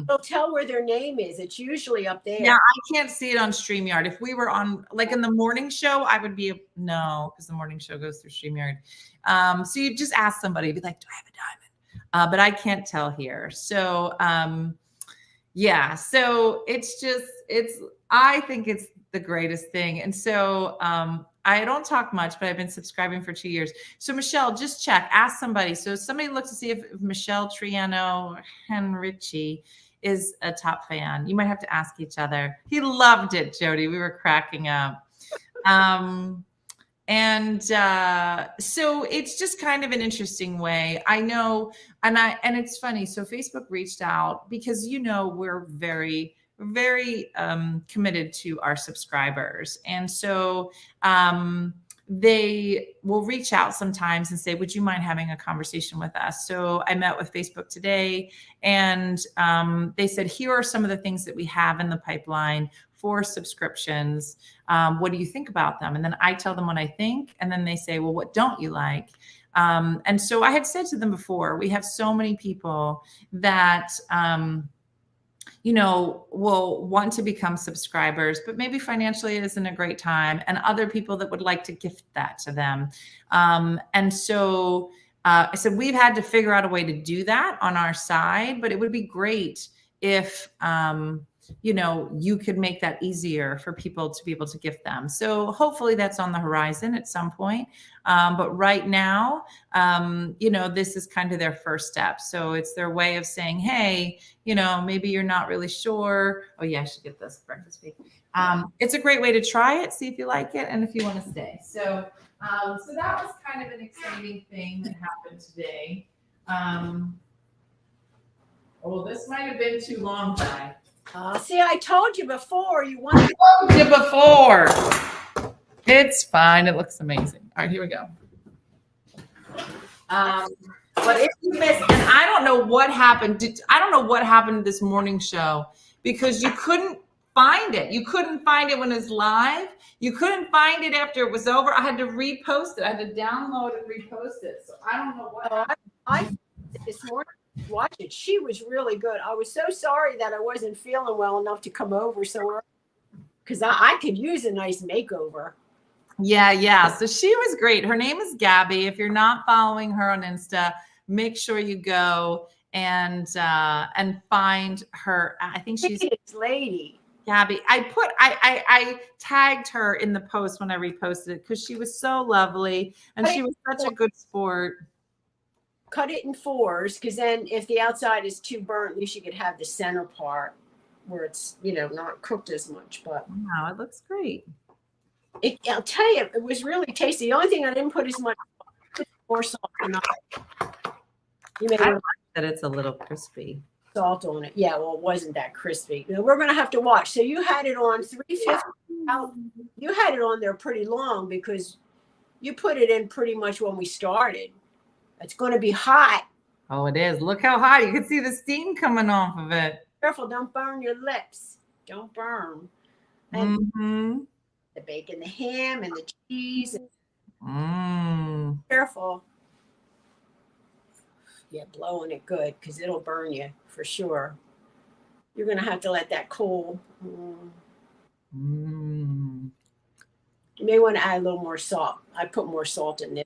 They'll tell where their name is. It's usually up there.
Yeah, I can't see it on StreamYard. If we were on, like in the morning show, I would be, no, because the morning show goes through StreamYard. So you just ask somebody, be like, do I have a diamond? But I can't tell here. So yeah, so I think it's the greatest thing. And so I don't talk much, but I've been subscribing for 2 years. So Michelle, just check, ask somebody. So somebody look to see if Michelle Triano Henrici is a top fan. You might have to ask each other. He loved it, Jody. We were cracking up. So it's just kind of an interesting way. I know, and it's funny. So Facebook reached out because, we're very committed to our subscribers. And so they will reach out sometimes and say, would you mind having a conversation with us? So I met with Facebook today, and they said, here are some of the things that we have in the pipeline for subscriptions. What do you think about them? And then I tell them what I think. And then they say, well, what don't you like? And so I had said to them before, we have so many people that will want to become subscribers, but maybe financially it isn't a great time, and other people that would like to gift that to them. And so I said, we've had to figure out a way to do that on our side, but it would be great if, you could make that easier for people to be able to gift them. So hopefully that's on the horizon at some point. But right now, this is kind of their first step. So it's their way of saying, hey, maybe you're not really sure. Oh yeah, I should get this breakfast week. It's a great way to try it, see if you like it, and if you want to stay. So that was kind of an exciting thing that happened today. This might have been too long, Di.
See, I told you before.
I told you before. It's fine. It looks amazing. All right, here we go. But if you missed, and I don't know what happened. I don't know what happened to this morning show, because you couldn't find it. You couldn't find it when it was live. You couldn't find it after it was over. I had to repost it. I had to download and repost it. So I don't know what happened.
I this morning. Watch it. She was really good. I was so sorry that I wasn't feeling well enough to come over so early, because I could use a nice makeover.
Yeah. So she was great. Her name is Gabby. If you're not following her on Insta, make sure you go and find her. I think she's
this lady.
Gabby. I tagged her in the post when I reposted it because she was so lovely and she was such a good sport.
Cut it in 4s, because then if the outside is too burnt, at least you could have the center part where it's not cooked as much. But
wow, it looks great.
I'll tell you, it was really tasty. The only thing I didn't put as much more salt on it.
I like that it's a little crispy.
Salt on it. Yeah, well, it wasn't that crispy. We're gonna have to watch. So you had it on 350. You had it on there pretty long because you put it in pretty much when we started. It's going to be hot.
Oh, it is. Look how hot. You can see the steam coming off of it.
Careful, don't burn your lips. Don't burn. And the bacon, the ham, and the cheese. Careful. Yeah, blowing it good because it'll burn you for sure. You're going to have to let that cool. You may want to add a little more salt. I put more salt in there.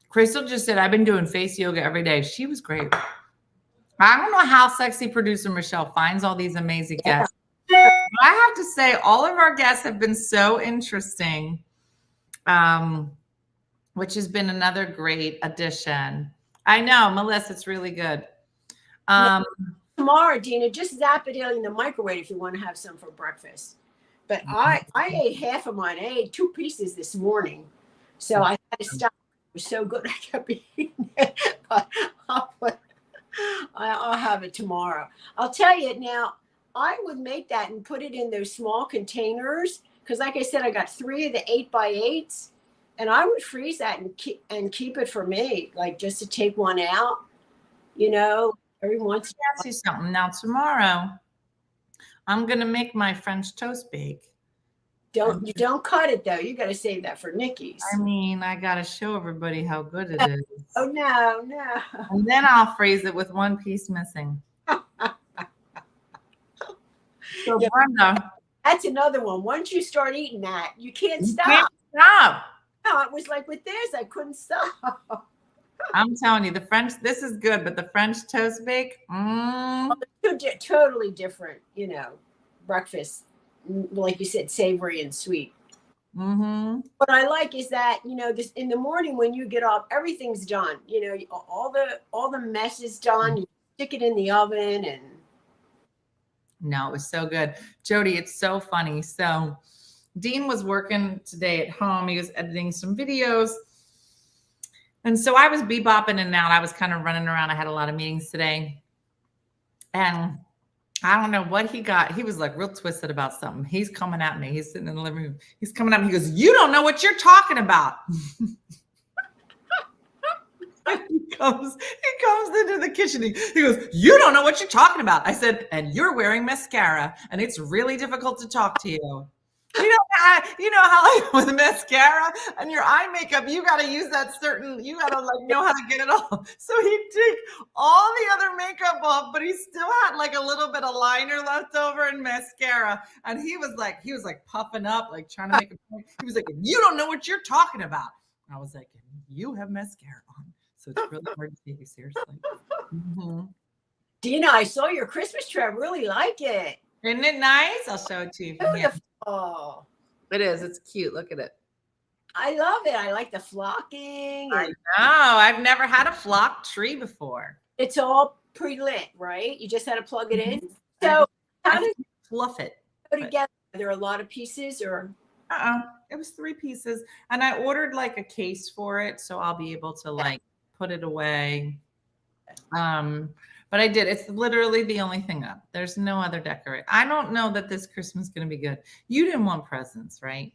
Crystal just said, I've been doing face yoga every day. She was great. I don't know how sexy producer Michelle finds all these amazing guests. I have to say, all of our guests have been so interesting, which has been another great addition. I know, Melissa, it's really good.
Tomorrow, Dina, just zap it in the microwave if you want to have some for breakfast. But I ate half of mine. I ate 2 pieces this morning. So I had to stop. It was so good. I kept eating it. But I'll have it tomorrow. I'll tell you now, I would make that and put it in those small containers. Because like I said, I got 3 of the 8x8s. And I would freeze that and keep it for me. Like just to take one out, every once in a while.
Ask you something. Now tomorrow, I'm going to make my French toast bake.
You don't cut it though. You got to save that for Nikki's.
I mean, I got to show everybody how good it is.
Oh no.
And then I'll freeze it with 1 piece missing. So yeah, Brenda,
that's another one. Once you start eating that, you can't stop.
You can't stop.
No, it was like with this, I couldn't stop.
I'm telling you, this is good, but the French toast bake,
totally different, breakfast. Like you said, savory and sweet. What I like is that, this in the morning when you get up, everything's done. All the mess is done. You stick it in the oven and.
No, it was so good. Jody, it's so funny. So Dean was working today at home. He was editing some videos. And so I was bebopping in and out. I was kind of running around. I had a lot of meetings today. And I don't know what he got. He was like real twisted about something. He's coming at me. He's sitting in the living room. He's coming at me. He goes, "You don't know what you're talking about." He comes into the kitchen. He goes, "You don't know what you're talking about." I said, "And you're wearing mascara, and it's really difficult to talk to you. You know how like with mascara and your eye makeup, you got to use that you got to know how to get it off." So he took all the other makeup off, but he still had like a little bit of liner left over and mascara. And he was like puffing up, like trying to make a point. He was like, "You don't know what you're talking about." I was like, "You have mascara on, so it's really hard to take you seriously."
Dina, I saw your Christmas tree. I really like it.
Isn't it nice? I'll show it to you.
Oh,
it is. It's cute. Look at it.
I love it. I like the flocking.
I know. I've never had a flock tree before.
It's all pre-lit, right? You just had to plug it in. So how does it
fluff it
go together? Are there a lot of pieces or?
It was 3 pieces, and I ordered like a case for it, so I'll be able to like put it away. But I did. It's literally the only thing up. There's no other decoration. I don't know that this Christmas is going to be good. You didn't want presents, right?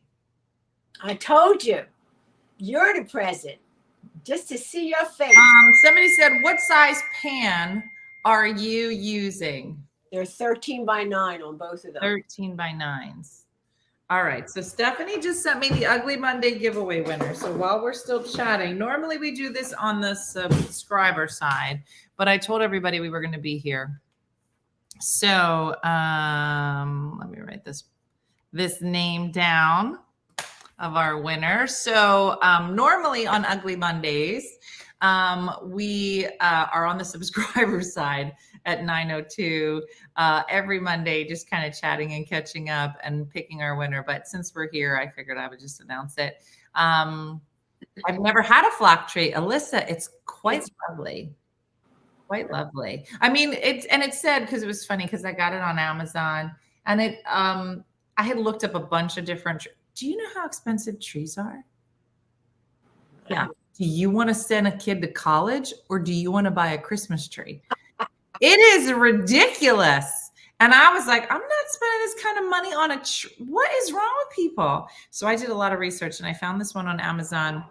I told you. You're the present. Just to see your face.
Somebody said, "What size pan are you using?"
They're 13 by 9 on both of them.
13 by 9s. All right. So Stephanie just sent me the Ugly Monday giveaway winner. So while we're still chatting, normally we do this on the subscriber side, but I told everybody we were going to be here. So let me write this name down of our winner. So normally on Ugly Mondays, we are on the subscriber side at 9:02 every Monday, just kind of chatting and catching up and picking our winner. But since we're here, I figured I would just announce it. I've never had a flock tree. Alyssa, it's quite lovely. Quite lovely. I mean, it said, because it was funny, because I got it on Amazon, and I had looked up a bunch of different. Do you know how expensive trees are? Yeah. Do you want to send a kid to college, or do you want to buy a Christmas tree? It is ridiculous. And I was like, I'm not spending this kind of money on a tree. What is wrong with people? So I did a lot of research, and I found this one on Amazon,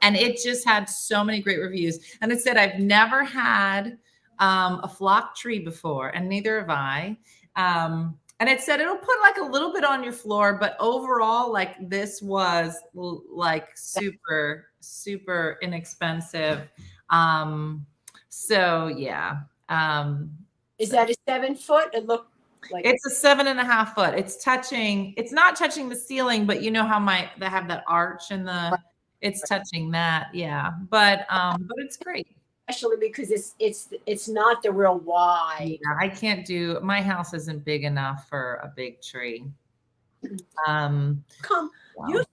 and it just had so many great reviews. And it said, I've never had a flock tree before, and neither have I. And it said it'll put like a little bit on your floor, but overall, like this was like super, super inexpensive. So yeah.
Is that a 7 foot? It looked like
it's a 7.5 foot. It's not touching the ceiling, but you know how they have that arch in it's touching that. Yeah. But it's great.
especially because it's not the real wide.
Yeah, I can't my house isn't big enough for a big tree.
You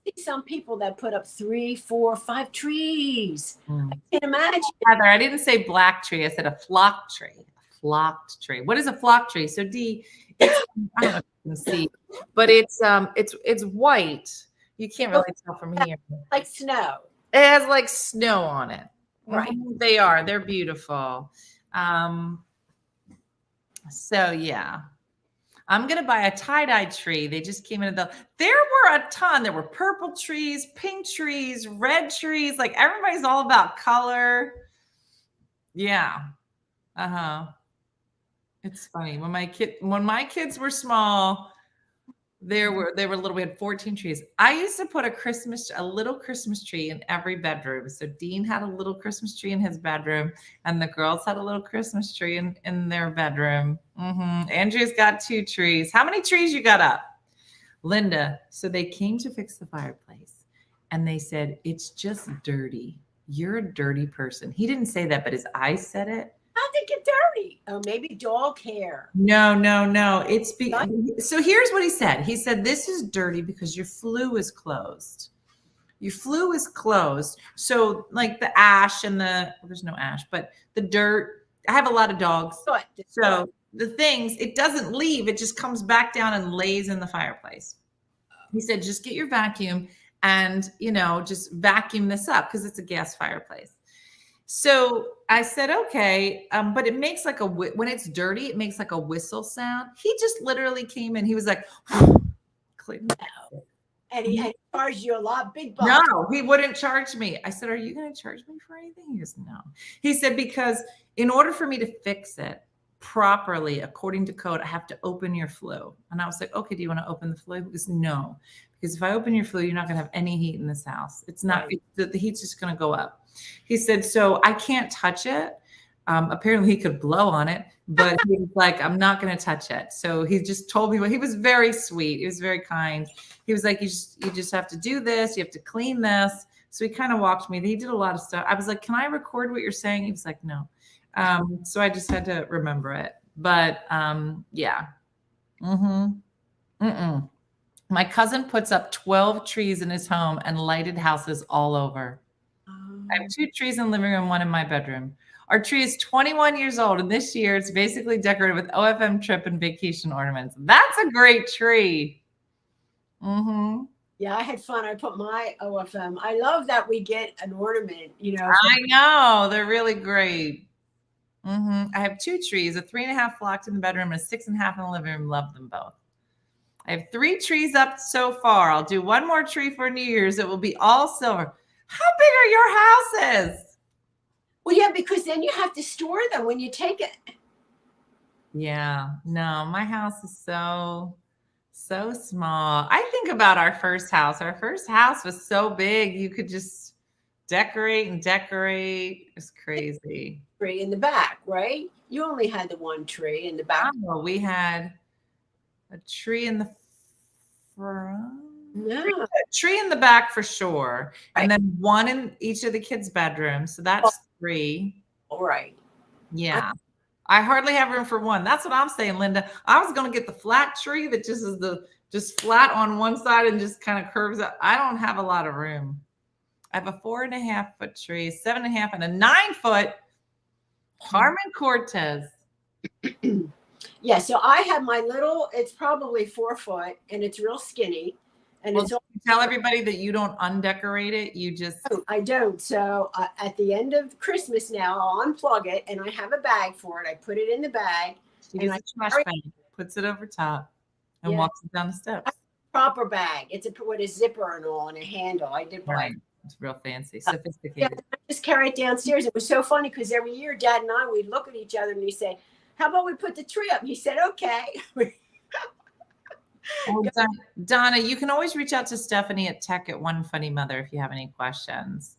see some people that put up 3, 4, 5 trees. I can't imagine.
Heather, I didn't say black tree. I said a flock tree. A flocked tree. What is a flock tree? So I don't know if you can see, but it's white. You can't really tell from here.
Like snow.
It has like snow on it.
Right.
They're beautiful. So yeah. I'm going to buy a tie-dye tree. They just came in there were a ton. There were purple trees, pink trees, red trees. Like everybody's all about color. Yeah. It's funny. When my kids were small, they were little. We had 14 trees. I used to put a little Christmas tree in every bedroom. So Dean had a little Christmas tree in his bedroom, and the girls had a little Christmas tree in their bedroom. Andrea's got 2 trees. How many trees you got up? Linda. So they came to fix the fireplace, and they said, "It's just dirty. You're a dirty person." He didn't say that, but his eyes said it.
How'd they get dirty? Oh, maybe dog hair.
No. So here's what he said. He said, "This is dirty because your flue is closed. Your flue is closed. So like the ash and there's no ash, but the dirt. I have a lot of dogs. So the things, it doesn't leave. It just comes back down and lays in the fireplace." He said, "Just get your vacuum and, just vacuum this up because it's a gas fireplace." So I said, okay, but it makes like when it's dirty, it makes like a whistle sound. He just literally came in. He was like, clean.
And he charged you a lot, big bucks.
No, he wouldn't charge me. I said, "Are you going to charge me for anything?" He goes, "No." He said, "Because in order for me to fix it properly, according to code, I have to open your flue." And I was like, "Okay, do you want to open the flue?" He goes, "No, because if I open your flue, you're not going to have any heat in this house. It's not,
Right.
The heat's just going to go up." He said, "So I can't touch it." Apparently he could blow on it, but he was like, "I'm not going to touch it." So he just told me he was very sweet. He was very kind. He was like, you just have to do this. You have to clean this. So he kind of walked me. He did a lot of stuff. I was like, "Can I record what you're saying?" He was like, "No." So I just had to remember it. But yeah. My cousin puts up 12 trees in his home and lighted houses all over. I have 2 trees in the living room, 1 in my bedroom. Our tree is 21 years old, and this year it's basically decorated with OFM trip and vacation ornaments. That's a great tree.
Yeah, I had fun. I put my OFM. I love that we get an ornament,
I know. They're really great. I have 2 trees, a 3.5 flocked in the bedroom and a 6.5 in the living room. Love them both. I have 3 trees up so far. I'll do 1 more tree for New Year's. It will be all silver. How big are your houses?
Well, yeah, because then you have to store them when you take it.
Yeah, no, my house is so small. I think about our first house. Our first house was so big. You could just decorate and decorate. It's crazy.
Tree in the back, right? You only had the 1 tree in the back.
Oh, we had a tree in the front.
No.
A tree in the back for sure. Right. And then 1 in each of the kids' bedrooms. So that's 3.
All right.
Yeah. I hardly have room for 1. That's what I'm saying, Linda. I was going to get the flat tree that just is just flat on one side and just kind of curves up. I don't have a lot of room. I have a 4.5 foot tree, 7.5, and a 9 foot Carmen Cortez.
Yeah. So I have my little, it's probably 4 foot and it's real skinny. And it's
tell everybody that you don't undecorate it. You just.
I don't. So at the end of Christmas now, I'll unplug it and I have a bag for it. I put it in the bag.
She gets a trash bag, puts it over top, and walks it down the steps.
Proper bag. It's with a zipper and all and a handle. I did buy.
It's real fancy,
Yeah,
sophisticated.
I just carry it downstairs. It was so funny because every year Dad and I, we'd look at each other and he'd say, how about we put the tree up? And he said, okay.
Well, Donna, you can always reach out to Stephanie at Tech at One Funny Mother if you have any questions.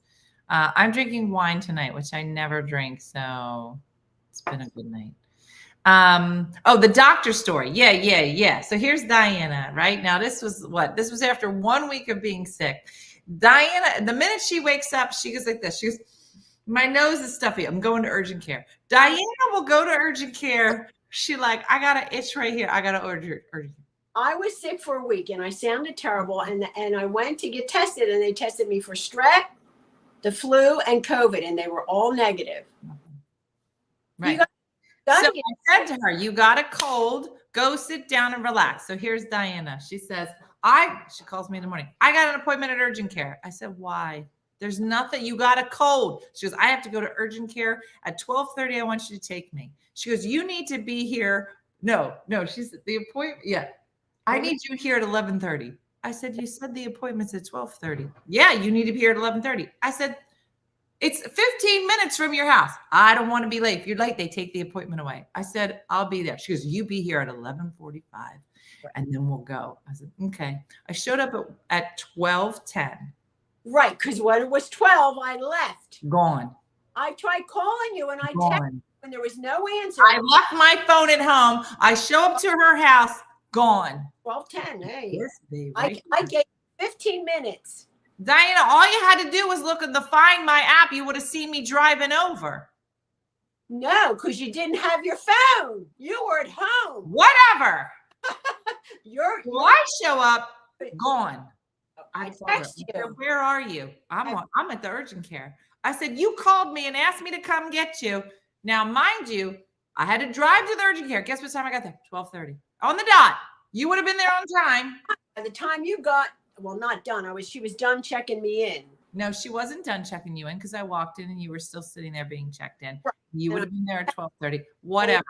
I'm drinking wine tonight, which I never drink, so it's been a good night. Oh, the doctor story. Yeah. So here's Diana, right? Now this was what? This was after 1 week of being sick. Diana, the minute she wakes up, she goes like this. She goes, my nose is stuffy. I'm going to urgent care. Diana will go to urgent care. She like, I got an itch right here. I got to urgent care.
I was sick for a week and I sounded terrible. And I went to get tested and they tested me for strep, the flu, and COVID. And they were all negative.
Right. So I said to her, you got a cold, go sit down and relax. So here's Diana. She says, she calls me in the morning. I got an appointment at urgent care. I said, why? There's nothing. You got a cold. She goes, I have to go to urgent care at 12:30. I want you to take me. She goes, you need to be here. No, she said the appointment. Yeah. I need you here at 11:30. I said, you said the appointment's at 12:30. Yeah, you need to be here at 11:30. I said, it's 15 minutes from your house. I don't want to be late. If you're late, they take the appointment away. I said, I'll be there. She goes, you be here at 11:45 and then we'll go. I said, okay. I showed up at 12:10.
Right, because when it was 12, I left.
Gone.
I tried calling you and I texted you and there was no answer.
I left my phone at home. I show up to her house, gone.
12:10. Hey,
yes, baby.
I gave 15 minutes.
Diana, all you had to do was look at the Find My app. You would have seen me driving over.
No, because you didn't have your phone. You were at home.
Whatever. I show up, gone.
I text you.
Where are you? I'm at the urgent care. I said, you called me and asked me to come get you. Now, mind you, I had to drive to the urgent care. Guess what time I got there? 12:30. On the dot. You would have been there on time.
By the time you got, well, not done. She was done checking me in.
No, she wasn't done checking you in because I walked in and you were still sitting there being checked in.
Right.
You would have been there at 12:30. Whatever.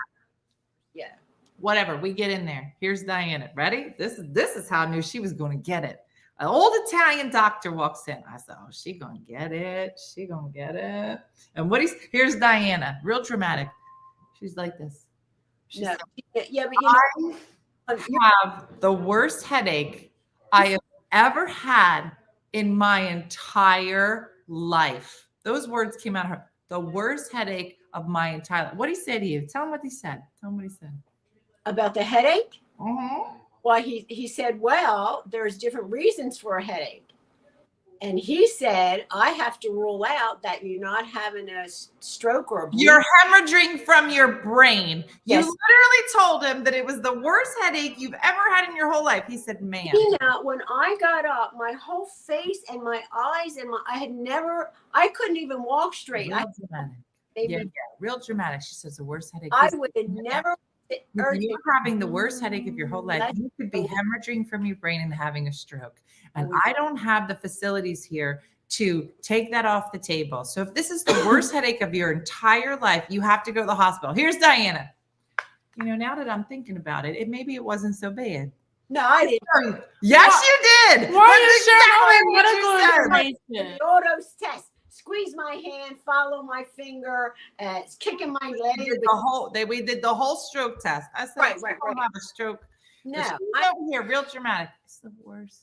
Yeah.
Whatever. We get in there. Here's Diana. Ready? This is how I knew she was going to get it. An old Italian doctor walks in. I said, oh, she going to get it. She going to get it. And here's Diana. Real dramatic. She's like this. She's
no.
Like,
yeah, but
I have the worst headache I have ever had in my entire life. Those words came out of her. The worst headache of my entire life. What did he say to you? Tell him what he said. Tell him what he said.
About the headache?
Mm-hmm.
Well, he said, well, there's different reasons for a headache. And he said, I have to rule out that you're not having a stroke or a bleed.
You're hemorrhaging from your brain.
Yes.
You literally told him that it was the worst headache you've ever had in your whole life. He said, man.
When I got up, my whole face and my eyes and I couldn't even walk straight.
Real dramatic. Real dramatic. She says the worst headache.
I would never.
You're having the worst headache of your whole life. You could be hemorrhaging from your brain and having a stroke. And I don't have the facilities here to take that off the table. So if this is the worst headache of your entire life, you have to go to the hospital. Here's Diana. Now that I'm thinking about it, maybe it wasn't so bad.
No, I didn't.
Yes, you did.
Why are you sharing my medical information?
The autos test. Squeeze my hand, follow my finger, kicking my leg.
We did the whole stroke test. I said,
right.
have a stroke.
No,
over here, real dramatic. It's the worst.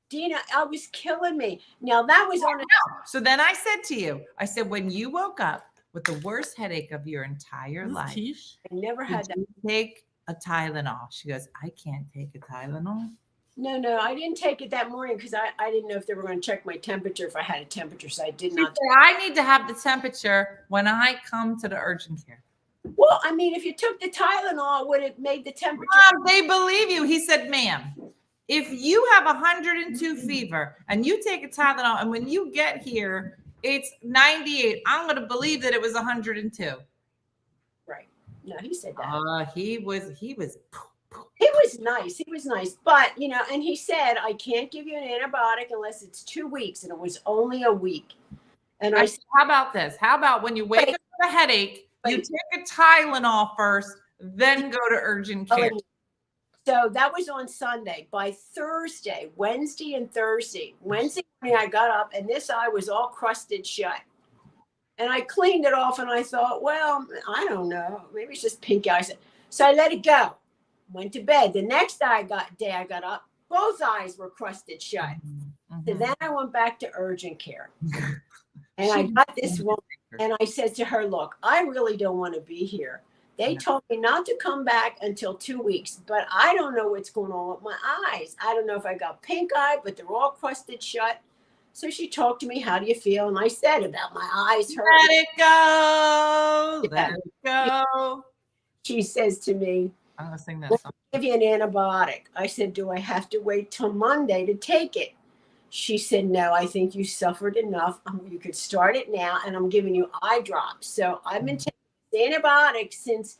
Dina, I was killing me. Now that was on.
So then I said to you, when you woke up with the worst headache of your entire life,
I never had that.
Take a Tylenol. She goes, I can't take a Tylenol.
No, I didn't take it that morning because I didn't know if they were going to check my temperature if I had a temperature, so I did not.
I need to have the temperature when I come to the urgent care.
Well, I mean, if you took the Tylenol, would it made the temperature?
Mom, they believe you. He said, ma'am, if you have 102 fever and you take a Tylenol and when you get here, it's 98, I'm going to believe that it was 102.
Right. No, he said that.
He was.
He was nice. He was nice. But, and he said, I can't give you an antibiotic unless it's 2 weeks. And it was only a week. And I said,
how about this? How about when you wake up with a headache, you take a Tylenol first, then go to urgent care?
So that was on Sunday. By Thursday, Wednesday and Thursday, Wednesday morning I got up and this eye was all crusted shut. And I cleaned it off and I thought, well, I don't know. Maybe it's just pink eye. So I let it go. Went to bed. The next day I got up, both eyes were crusted shut. So then I went back to urgent care. And I got this woman and I said to her, look, I really don't want to be here. They told me not to come back until 2 weeks, but I don't know what's going on with my eyes. I don't know if I got pink eye, but they're all crusted shut. So she talked to me, how do you feel? And I said about my eyes hurting.
Let it go. Let it go.
She says to me,
I'm going to sing that
"We'll
song.
give you an antibiotic." I said, do I have to wait till Monday to take it? She said, no, I think you suffered enough. You could start it now, and I'm giving you eye drops. So I've been taking antibiotics since,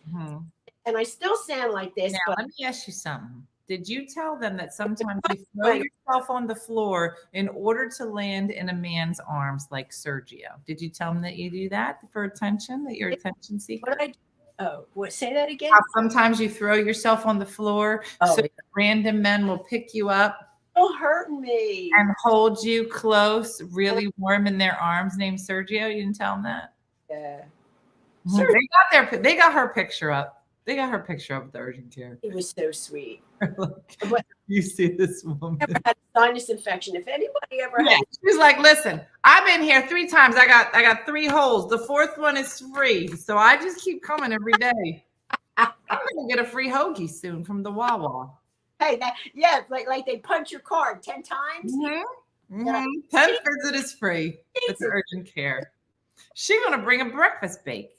and I still sound like this.
Now,
but
let me ask you something. Did you tell them that sometimes you throw yourself on the floor in order to land in a man's arms like Sergio? Did you tell them that you do that for attention, that you're attention seeker?
Say that again?
Sometimes you throw yourself on the floor so random men will pick you up.
Still hurting me.
And hold you close, really warm in their arms, named Sergio. You didn't tell them that?
Yeah.
They got her picture up. They got her picture up with the urgent care.
It was so sweet.
Look, you see this woman.
Never had a sinus infection. If anybody ever had,
she's like, listen, I've been here 3 times. I got 3 holes. The 4th one is free, so I just keep coming every day. I'm gonna get a free hoagie soon from the Wawa.
Hey, like they punch your card 10 times.
10 visit is free. It's urgent care. She's gonna bring a breakfast bake.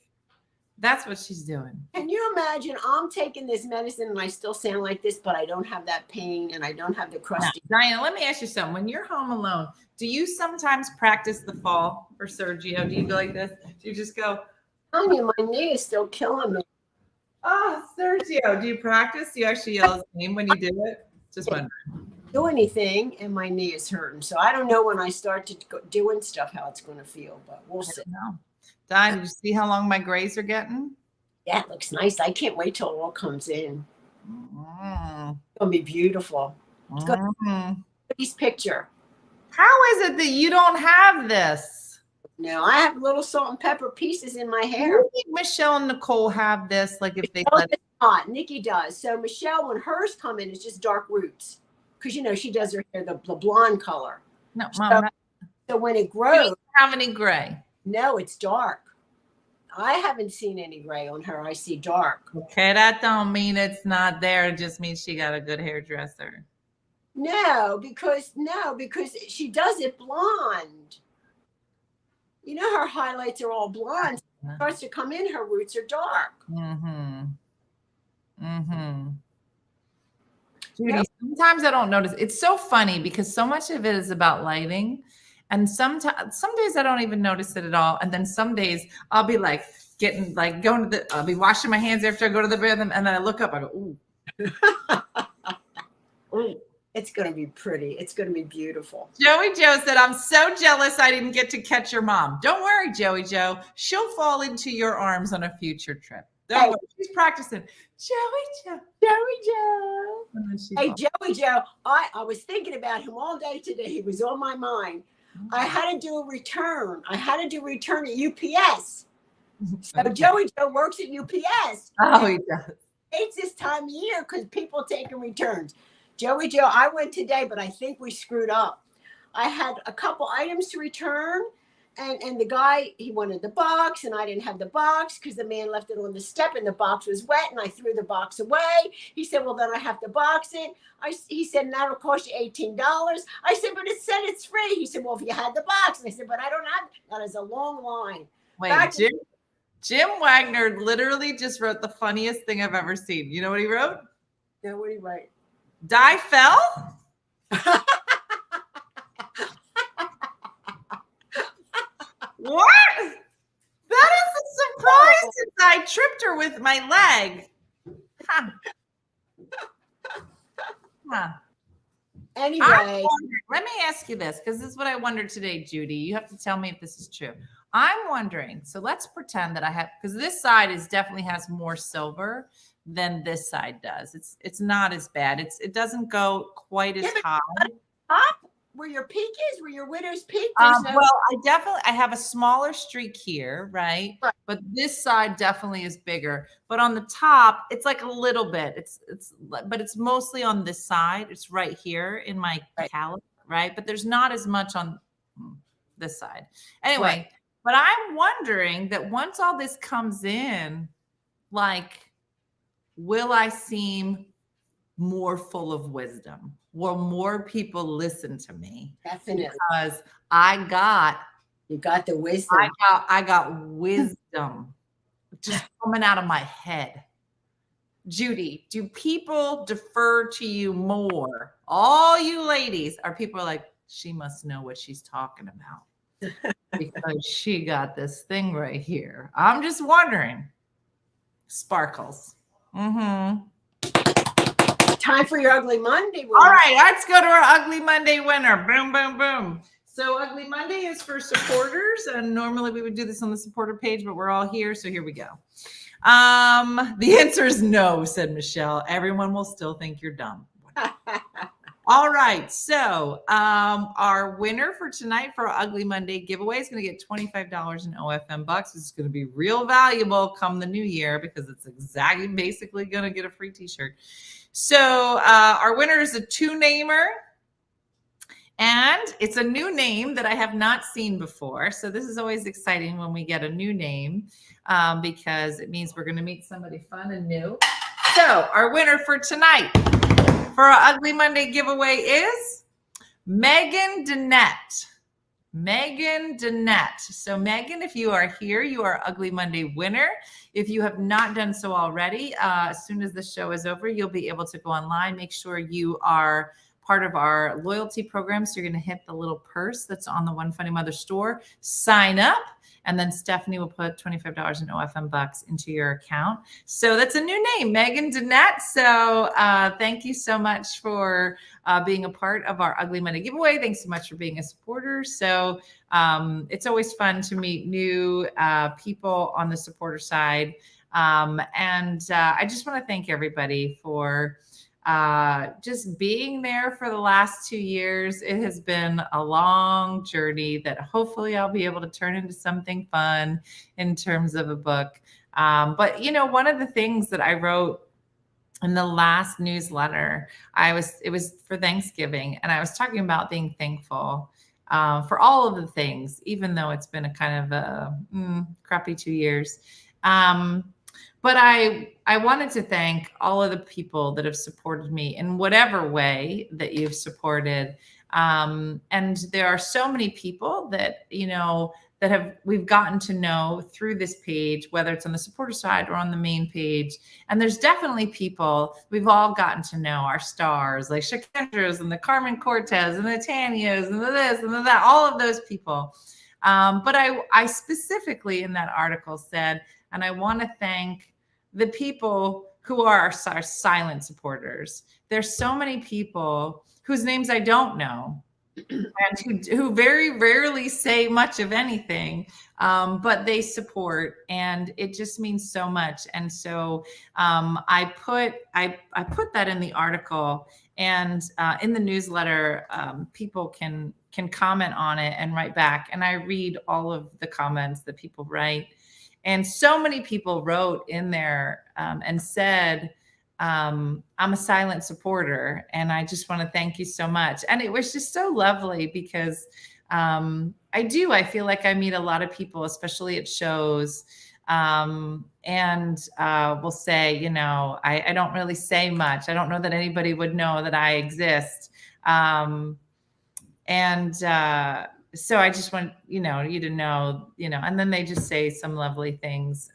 That's what she's doing.
Can you imagine? I'm taking this medicine and I still sound like this, but I don't have that pain and I don't have the crusty.
Now, Diana, let me ask you something. When you're home alone, do you sometimes practice the fall for Sergio? Do you go like this? Do you just go?
I'm telling you, my knee is still killing me.
Oh, Sergio, do you practice? Do you actually yell his name when you do it? Just wondering.
Do anything and my knee is hurting. So I don't know when I start to go doing stuff how it's going to feel, but we'll see.
Di, did you see how long my grays are getting?
Yeah, it looks nice. I can't wait till it all comes in. It's gonna be beautiful. It's gonna be a nice picture.
How is it that you don't have this?
No, I have little salt and pepper pieces in my hair.
Do you think Michelle and Nicole have this? Like if they let it?
Not. Nikki does. So Michelle, when hers come in, it's just dark roots. Because she does her hair the blonde color.
No, Mom.
So when it grows, you
don't have any gray.
No, it's dark. I haven't seen any gray on her. I see dark.
Okay, that don't mean it's not there. It just means she got a good hairdresser.
No, because she does it blonde. You know, her highlights are all blonde. It starts to come in, her roots are dark.
Judy, sometimes I don't notice. It's so funny because so much of it is about lighting. And some days I don't even notice it at all. And then some days I'll be like I'll be washing my hands after I go to the bathroom. And then I look up, I go, ooh.
Ooh. It's going to be pretty. It's going to be beautiful.
Joey Joe said, I'm so jealous I didn't get to catch your mom. Don't worry, Joey Joe. She'll fall into your arms on a future trip. Don't worry. She's practicing. Joey Joe. Hey,
Joey Joe, I was thinking about him all day today. He was on my mind. I had to do a return. I had to do return at UPS. So Joey Joe works at UPS.
Oh, he does.
It's this time of year because people taking returns. Joey Joe, I went today, but I think we screwed up. I had a couple items to return, and the guy, he wanted the box, and I didn't have the box because the man left it on the step, and the box was wet, and I threw the box away. He said, well, then I have to box it. He said, and that'll cost you $18. I said, but it said it's free. He said, well, if you had the box. And I said, but I don't have. That is a long line.
Wait, Jim Wagner literally just wrote the funniest thing I've ever seen. You know what he wrote?
Yeah, what did he write?
Di fell? What? That is a surprise since I tripped her with my leg. Huh.
Anyway.
Let me ask you this, because this is what I wondered today, Judy. You have to tell me if this is true. I'm wondering, so let's pretend that I have, because this side definitely has more silver than this side does. It's not as bad. It doesn't go quite as high.
Top where your peak is, where your widow's peak. There's no.
Well, I have a smaller streak here, right? But this side definitely is bigger. But on the top, it's like a little bit. But it's mostly on this side. It's right here in my callus, right? But there's not as much on this side. Anyway, but I'm wondering that once all this comes in, like, will I seem more full of wisdom? Will more people listen to me?
Definitely.
Because you got the wisdom. I got wisdom just coming out of my head. Judy, do people defer to you more? All you ladies, are people like, she must know what she's talking about because she got this thing right here. I'm just wondering. Sparkles. Mm-hmm.
Time for your Ugly Monday winner.
All right, let's go to our Ugly Monday winner. Boom, boom, boom. So Ugly Monday is for supporters, and normally we would do this on the supporter page, but we're all here, so here we go. The answer is no, said Michelle. Everyone will still think you're dumb. All right, so our winner for tonight for our Ugly Monday giveaway is going to get $25 in OFM bucks. It's going to be real valuable come the new year because it's basically going to get a free t-shirt. So our winner is a two-namer, and it's a new name that I have not seen before. So this is always exciting when we get a new name because it means we're going to meet somebody fun and new. So our winner for tonight for our Ugly Monday giveaway is Megan Danette. Megan Danette. So Megan, if you are here, you are Ugly Monday winner. If you have not done so already, as soon as the show is over, you'll be able to go online. Make sure you are part of our loyalty program. So you're going to hit the little purse that's on the One Funny Mother store, sign up, and then Stephanie will put $25 in OFM bucks into your account. So that's a new name, Megan Danette. So thank you so much for being a part of our Ugly Monday giveaway. Thanks so much for being a supporter. So it's always fun to meet new people on the supporter side. And I just want to thank everybody for just being there for the last 2 years. It has been a long journey that hopefully I'll be able to turn into something fun in terms of a book. But you know, one of the things that I wrote in the last newsletter, it was for Thanksgiving, and I was talking about being thankful for all of the things, even though it's been a kind of a crappy 2 years. But I wanted to thank all of the people that have supported me in whatever way that you've supported. And there are so many people that, you know, we've gotten to know through this page, whether it's on the supporter side or on the main page. And there's definitely people we've all gotten to know, our stars, like Shakendra's and the Carmen Cortez and the Tanyas and the this and the that, all of those people. But I specifically in that article said, and I want to thank the people who are our silent supporters. There's so many people whose names I don't know and who very rarely say much of anything, but they support, and it just means so much. And so I put that in the article, and in the newsletter, people can comment on it and write back, and I read all of the comments that people write. And so many people wrote in there and said, I'm a silent supporter, and I just want to thank you so much. And it was just so lovely because I feel like I meet a lot of people, especially at shows, and will say, you know, I don't really say much. I don't know that anybody would know that I exist. So I just want, you know, you to know, you know, and then they just say some lovely things.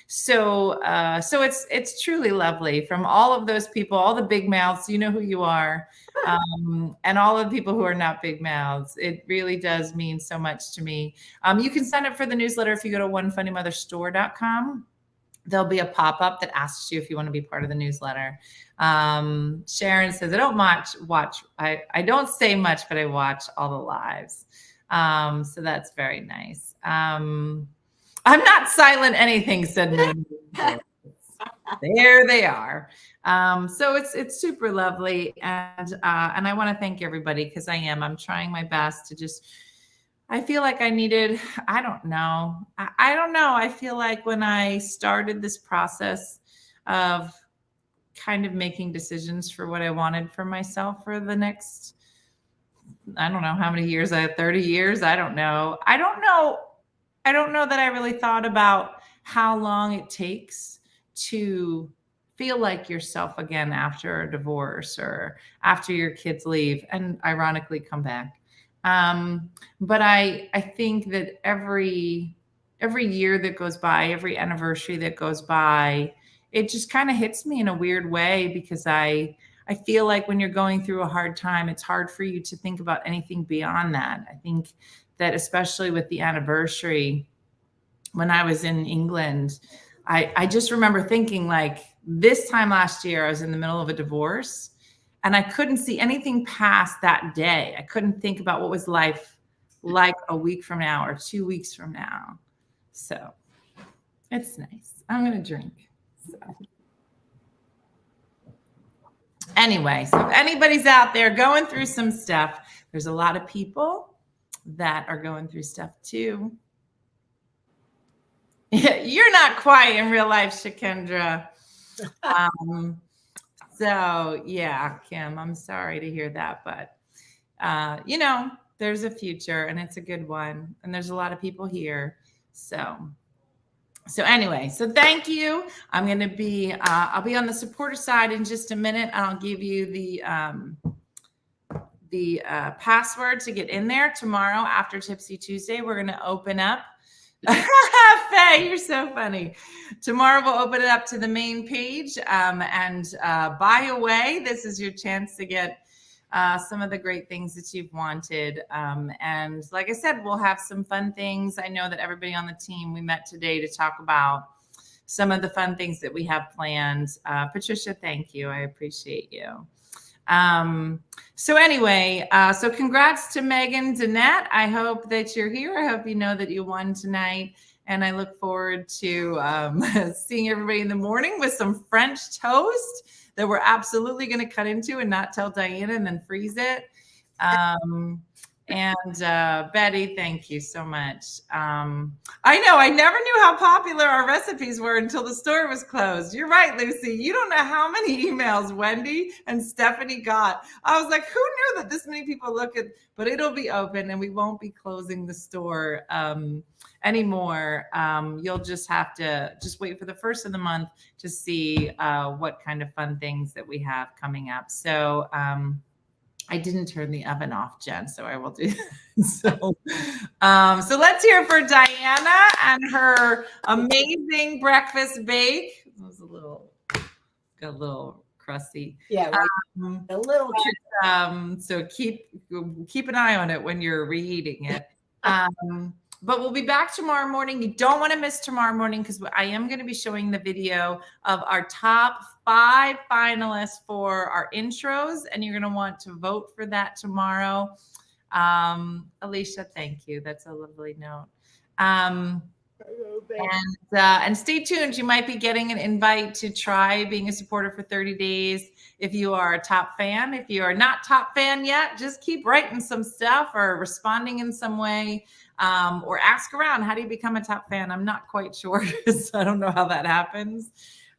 So it's truly lovely from all of those people, all the big mouths, you know who you are, and all of the people who are not big mouths. It really does mean so much to me. You can sign up for the newsletter if you go to onefunnymotherstore.com. There'll be a pop-up that asks you if you want to be part of the newsletter. Sharon says, I don't watch. I don't say much, but I watch all the lives. So that's very nice. I'm not silent anything, said Moon. there they are. So it's super lovely. And I want to thank everybody because I'm trying my best to just, I feel like I needed, I don't know. I don't know. I feel like when I started this process of kind of making decisions for what I wanted for myself for the next, I don't know how many years I had, 30 years. I don't know. I don't know that I really thought about how long it takes to feel like yourself again after a divorce or after your kids leave and ironically come back. But I think that every year that goes by, every anniversary that goes by, it just kind of hits me in a weird way because I feel like when you're going through a hard time, it's hard for you to think about anything beyond that. I think that especially with the anniversary, when I was in England, I just remember thinking like this time last year, I was in the middle of a divorce and I couldn't see anything past that day. I couldn't think about what was life like a week from now or 2 weeks from now. So it's nice. I'm going to drink. So. Anyway, so if anybody's out there going through some stuff, there's a lot of people that are going through stuff too. You're not quiet in real life, Shakendra. So yeah, Kim, I'm sorry to hear that, but there's a future and it's a good one. And there's a lot of people here. So anyway, so thank you. I'm going to be, I'll be on the supporter side in just a minute. I'll give you the password to get in there tomorrow after Tipsy Tuesday. We're going to open up. Faye, you're so funny. Tomorrow we'll open it up to the main page and buy away. This is your chance to get some of the great things that you've wanted. And like I said, we'll have some fun things. I know that everybody on the team, we met today to talk about some of the fun things that we have planned. Patricia, thank you. I appreciate you. So anyway, so congrats to Megan, Danette. I hope that you're here. I hope you know that you won tonight. And I look forward to seeing everybody in the morning with some French toast that we're absolutely going to cut into and not tell Diana and then freeze it. And Betty, thank you so much. I know I never knew how popular our recipes were until the store was closed. You're right, Lucy. You don't know how many emails Wendy and Stephanie got. I was like, who knew that this many people look at, but it'll be open and we won't be closing the store anymore. You'll just have to just wait for the first of the month to see what kind of fun things that we have coming up. So I didn't turn the oven off, Jen, so I will do that. So let's hear for Diana and her amazing breakfast bake. It was got a little crusty.
Yeah, right. A little.
So keep an eye on it when you're reheating it. But we'll be back tomorrow morning. You don't want to miss tomorrow morning because I am going to be showing the video of our top 5 finalists for our intros, and you're going to want to vote for that tomorrow. Alicia, thank you. That's a lovely note. And stay tuned. You might be getting an invite to try being a supporter for 30 days. If you are a top fan, if you are not top fan yet, just keep writing some stuff or responding in some way. Or ask around, how do you become a top fan? I'm not quite sure because I don't know how that happens.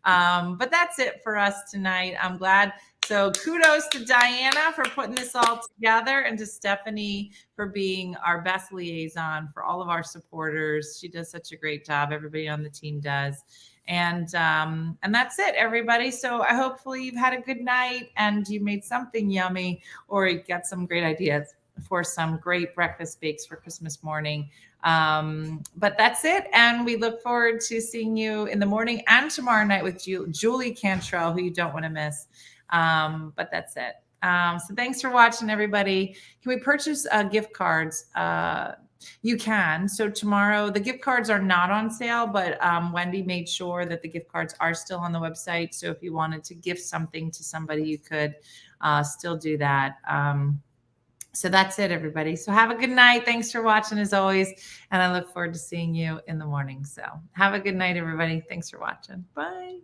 But that's it for us tonight. I'm glad. So kudos to Diana for putting this all together and to Stephanie for being our best liaison for all of our supporters. She does such a great job. Everybody on the team does. And that's it, everybody. So I hopefully you've had a good night and you made something yummy or you got some great ideas for some great breakfast bakes for Christmas morning. But that's it. And we look forward to seeing you in the morning and tomorrow night with Julie Cantrell, who you don't want to miss. But that's it. So thanks for watching, everybody. Can we purchase gift cards? You can. So tomorrow, the gift cards are not on sale, but Wendy made sure that the gift cards are still on the website. So if you wanted to gift something to somebody, you could still do that. So that's it, everybody. So have a good night. Thanks for watching as always. And I look forward to seeing you in the morning. So have a good night, everybody. Thanks for watching. Bye.